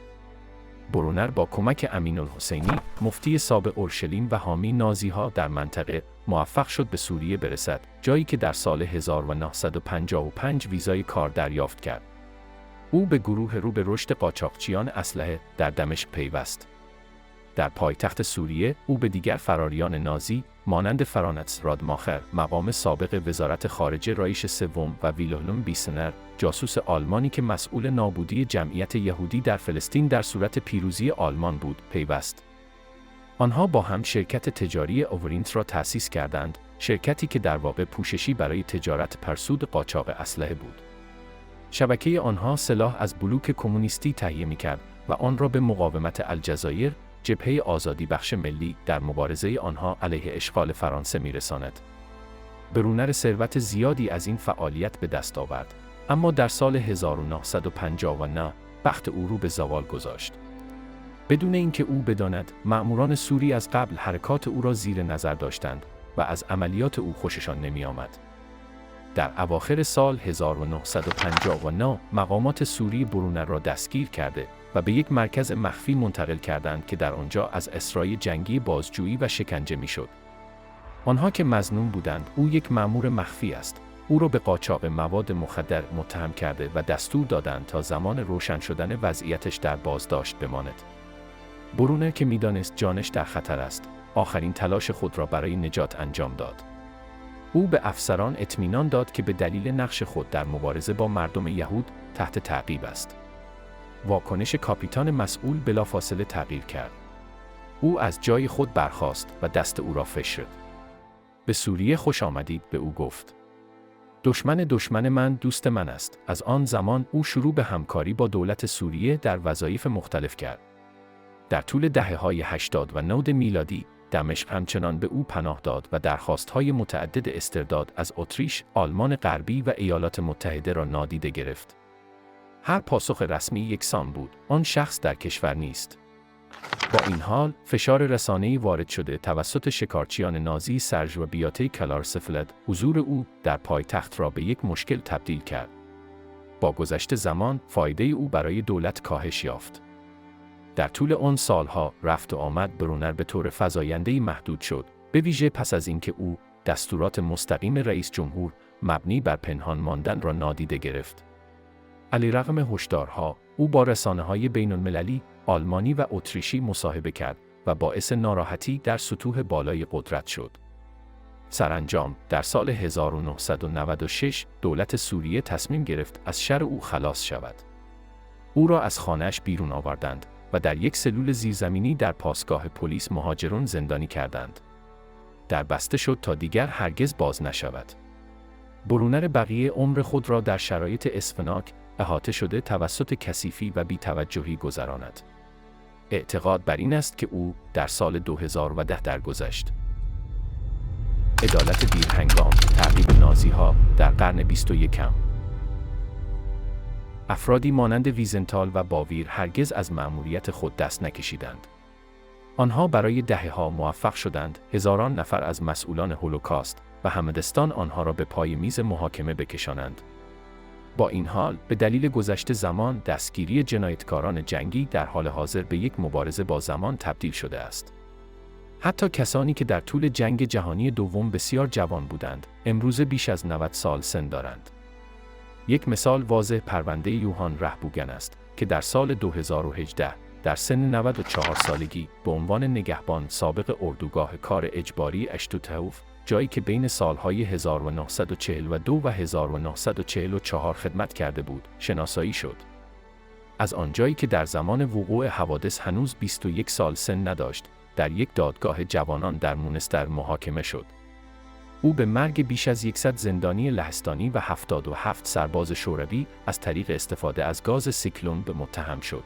برونر با کمک امین‌الحسینی، مفتی سابق اورشلیم و حامی نازی‌ها در منطقه، موفق شد به سوریه برسد، جایی که در سال 1955 ویزای کار دریافت کرد. او به گروه رو به رشد قاچاقچیان اسلحه در دمشق پیوست. در پایتخت سوریه، او به دیگر فراریان نازی، مانند فرانتس رادماخر، مقام سابق وزارت خارجه رایش سوم و ویلهلم بیسنر، جاسوس آلمانی که مسئول نابودی جمعیت یهودی در فلسطین در صورت پیروزی آلمان بود، پیوست. آنها با هم شرکت تجاری اوورینت را تأسیس کردند، شرکتی که در واقع پوششی برای تجارت پرسود قاچاق اسلحه بود. شبکه آنها سلاح از بلوک کمونیستی تهیه می‌کرد و آن را به مقاومت الجزایر، جبهه آزادی بخش ملی، در مبارزه آنها علیه اشغال فرانسه می‌رساند. برونر ثروت زیادی از این فعالیت به دست آورد، اما در سال 1959 بخت او رو به زوال گذاشت. بدون اینکه او بداند، مأموران سوری از قبل حرکات او را زیر نظر داشتند و از عملیات او خوششان نمی‌آمد. در اواخر سال 1959 مقامات سوری برونر را دستگیر کرده و به یک مرکز مخفی منتقل کردند که در آنجا از اسرای جنگی بازجویی و شکنجه میشد. آنها که مظنون بودند او یک مأمور مخفی است، او را به قاچاق مواد مخدر متهم کرده و دستور دادند تا زمان روشن شدن وضعیتش در بازداشت بماند. برونر که میدانست جانش در خطر است، آخرین تلاش خود را برای نجات انجام داد. او به افسران اطمینان داد که به دلیل نقش خود در مبارزه با مردم یهود تحت تعقیب است. واکنش کاپیتان مسئول بلافاصله تغییر کرد. او از جای خود برخاست و دست او را فشرد. به سوریه خوش آمدید، به او گفت. دشمن من دوست من است. از آن زمان او شروع به همکاری با دولت سوریه در وظایف مختلف کرد. در طول دهه‌های 80 و 90 میلادی، دمشق همچنان به او پناه داد و درخواست‌های متعدد استرداد از اتریش، آلمان غربی و ایالات متحده را نادیده گرفت. هر پاسخ رسمی یکسان بود: آن شخص در کشور نیست. با این حال، فشار رسانه‌ای وارد شده توسط شکارچیان نازی سرژ و بیاته کلارسفلد، حضور او در پایتخت را به یک مشکل تبدیل کرد. با گذشت زمان، فایده او برای دولت کاهش یافت. در طول آن سالها رفت و آمد برونر به طور فزاینده‌ای محدود شد، به ویژه پس از اینکه او دستورات مستقیم رئیس جمهور مبنی بر پنهان ماندن را نادیده گرفت. علیرغم هشدارها، او با رسانه‌های بین‌المللی، آلمانی و اتریشی مصاحبه کرد و باعث ناراحتی در سطوح بالای قدرت شد. سرانجام در سال 1996 دولت سوریه تصمیم گرفت از شر او خلاص شود. او را از خانه‌اش بیرون آوردند و در یک سلول زیرزمینی در پاسگاه پلیس مهاجران زندانی کردند. در بسته شد تا دیگر هرگز باز نشود. برونر بقیه عمر خود را در شرایط اسفناک، احاطه شده توسط کثیفی و بی‌توجهی گذراند. اعتقاد بر این است که او در سال 2010 درگذشت. عدالت دیرهنگام، تعقیب نازی‌ها در قرن 21. افرادی مانند ویزنتال و باویر هرگز از مأموریت خود دست نکشیدند. آنها برای دهه‌ها موفق شدند هزاران نفر از مسئولان هولوکاست و همدستان آنها را به پای میز محاکمه بکشانند. با این حال، به دلیل گذشت زمان، دستگیری جنایتکاران جنگی در حال حاضر به یک مبارزه با زمان تبدیل شده است. حتی کسانی که در طول جنگ جهانی دوم بسیار جوان بودند، امروزه بیش از 90 سال سن دارند. یک مثال واضح پرونده یوهان رهبوگن است که در سال 2018 در سن 94 سالگی به عنوان نگهبان سابق اردوگاه کار اجباری اشتوتهوف، جایی که بین سالهای 1942 و 1944 خدمت کرده بود، شناسایی شد. از آنجایی که در زمان وقوع حوادث هنوز 21 سال سن نداشت، در یک دادگاه جوانان در مونستر محاکمه شد. او به مرگ بیش از 100 زندانی لهستانی و 77 سرباز شوروی از طریق استفاده از گاز سیکلون به متهم شد.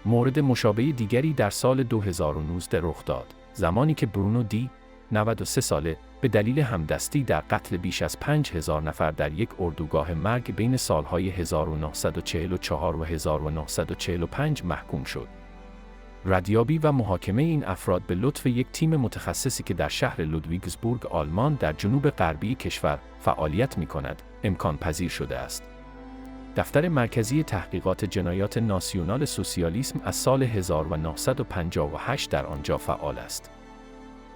مورد مشابه دیگری در سال 2019 رخ داد، زمانی که برونو دی، 93 ساله، به دلیل همدستی در قتل بیش از 5000 نفر در یک اردوگاه مرگ بین سالهای 1944 و 1945 محکوم شد. ردیابی و محاکمه این افراد به لطف یک تیم متخصصی که در شهر لودویگزبورگ آلمان در جنوب غربی کشور فعالیت می‌کند، امکان پذیر شده است. دفتر مرکزی تحقیقات جنایات ناسیونال سوسیالیسم از سال 1958 در آنجا فعال است.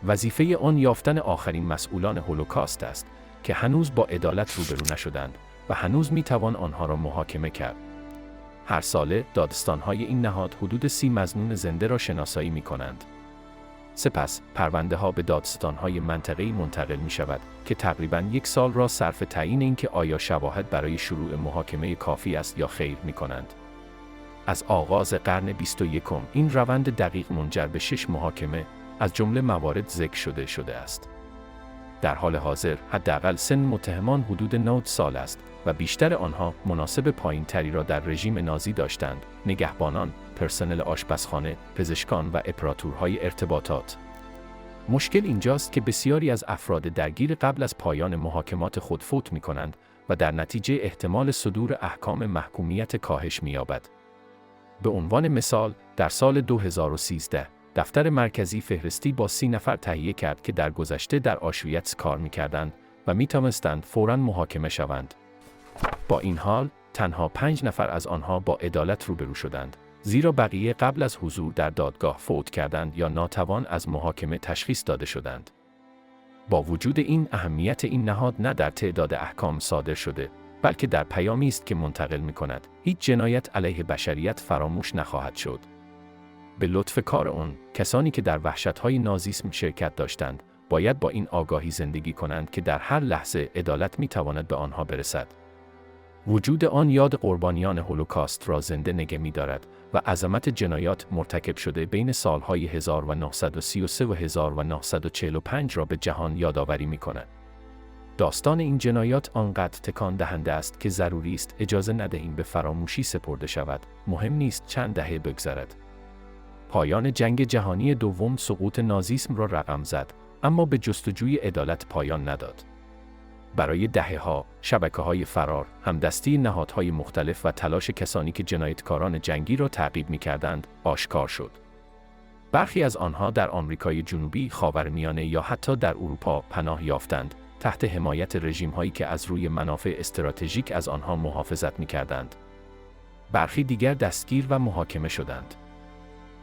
وظیفه آن یافتن آخرین مسئولان هولوکاست است که هنوز با عدالت روبرو نشدند و هنوز می‌توان آنها را محاکمه کرد. هر ساله دادستان‌های این نهاد حدود 30 مظنون زنده را شناسایی می‌کنند. سپس پرونده‌ها به دادستان‌های منطقه‌ای منتقل می‌شود که تقریباً 1 سال را صرف تعیین اینکه آیا شواهد برای شروع محاکمه کافی است یا خیر می‌کنند. از آغاز قرن 21 این روند دقیق منجر به 6 محاکمه از جمله موارد ذکر شده است. در حال حاضر حداقل سن متهمان حدود 90 سال است و بیشتر آنها مناسب پایین‌تری را در رژیم نازی داشتند: نگهبانان، پرسنل آشپزخانه، پزشکان و اپراتورهای ارتباطات. مشکل اینجاست که بسیاری از افراد درگیر قبل از پایان محاکمات خود فوت می‌کنند و در نتیجه احتمال صدور احکام محکومیت کاهش می‌یابد. به عنوان مثال، در سال 2013 دفتر مرکزی فهرستی با 30 نفر تهیه کرد که در گذشته در آشویتس کار می‌کردند و می‌توانستند فوراً محاکمه شوند. با این حال، تنها 5 نفر از آنها با عدالت روبرو شدند، زیرا بقیه قبل از حضور در دادگاه فوت کردند یا ناتوان از محاکمه تشخیص داده شدند. با وجود این، اهمیت این نهاد نه در تعداد احکام صادر شده، بلکه در پیامی است که منتقل می‌کند: هیچ جنایت علیه بشریت فراموش نخواهد شد. به لطف کار آن، کسانی که در وحشت‌های نازیسم شرکت داشتند، باید با این آگاهی زندگی کنند که در هر لحظه عدالت می‌تواند به آنها برسد. وجود آن یاد قربانیان هولوکاست را زنده نگه می‌دارد و عظمت جنایات مرتکب شده بین سالهای 1933 و 1945 را به جهان یادآوری می‌کند. داستان این جنایات آنقدر تکان دهنده است که ضروری است اجازه ندهیم به فراموشی سپرده شود، مهم نیست چند دهه بگذرد. پایان جنگ جهانی دوم سقوط نازیسم را رقم زد، اما به جستجوی عدالت پایان نداد. برای دهه‌ها، شبکه‌های فرار، همدستی نهادهای مختلف و تلاش کسانی که جنایتکاران جنگی را تعقیب می‌کردند، آشکار شد. برخی از آنها در آمریکای جنوبی، خاورمیانه یا حتی در اروپا پناه یافتند، تحت حمایت رژیم‌هایی که از روی منافع استراتژیک از آنها محافظت می‌کردند. برخی دیگر دستگیر و محاکمه شدند.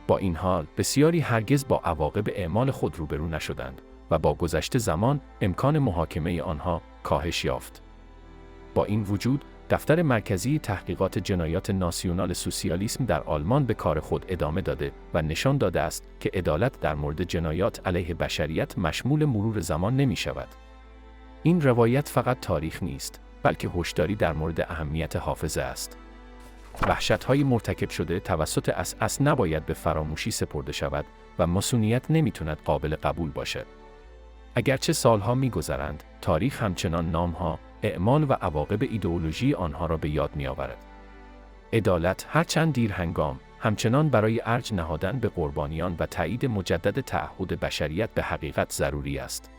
با این حال، بسیاری هرگز با عواقب اعمال خود روبرو نشدند و با گذشت زمان، امکان محاکمه آنها کاهش یافت. با این وجود، دفتر مرکزی تحقیقات جنایات ناسیونال سوسیالیسم در آلمان به کار خود ادامه داده و نشان داده است که عدالت در مورد جنایات علیه بشریت مشمول مرور زمان نمی شود. این روایت فقط تاریخ نیست، بلکه هشداری در مورد اهمیت حافظه است. وحشت‌های مرتکب شده توسط SS نباید به فراموشی سپرده شود و مصونیت نمیتواند قابل قبول باشد. اگرچه سالها می‌گذرند، تاریخ همچنان نام‌ها، اعمال و عواقب ایدئولوژی آنها را به یاد می‌آورد. عدالت هرچند دیرهنگام، همچنان برای ارج نهادن به قربانیان و تایید مجدد تعهد بشریت به حقیقت ضروری است.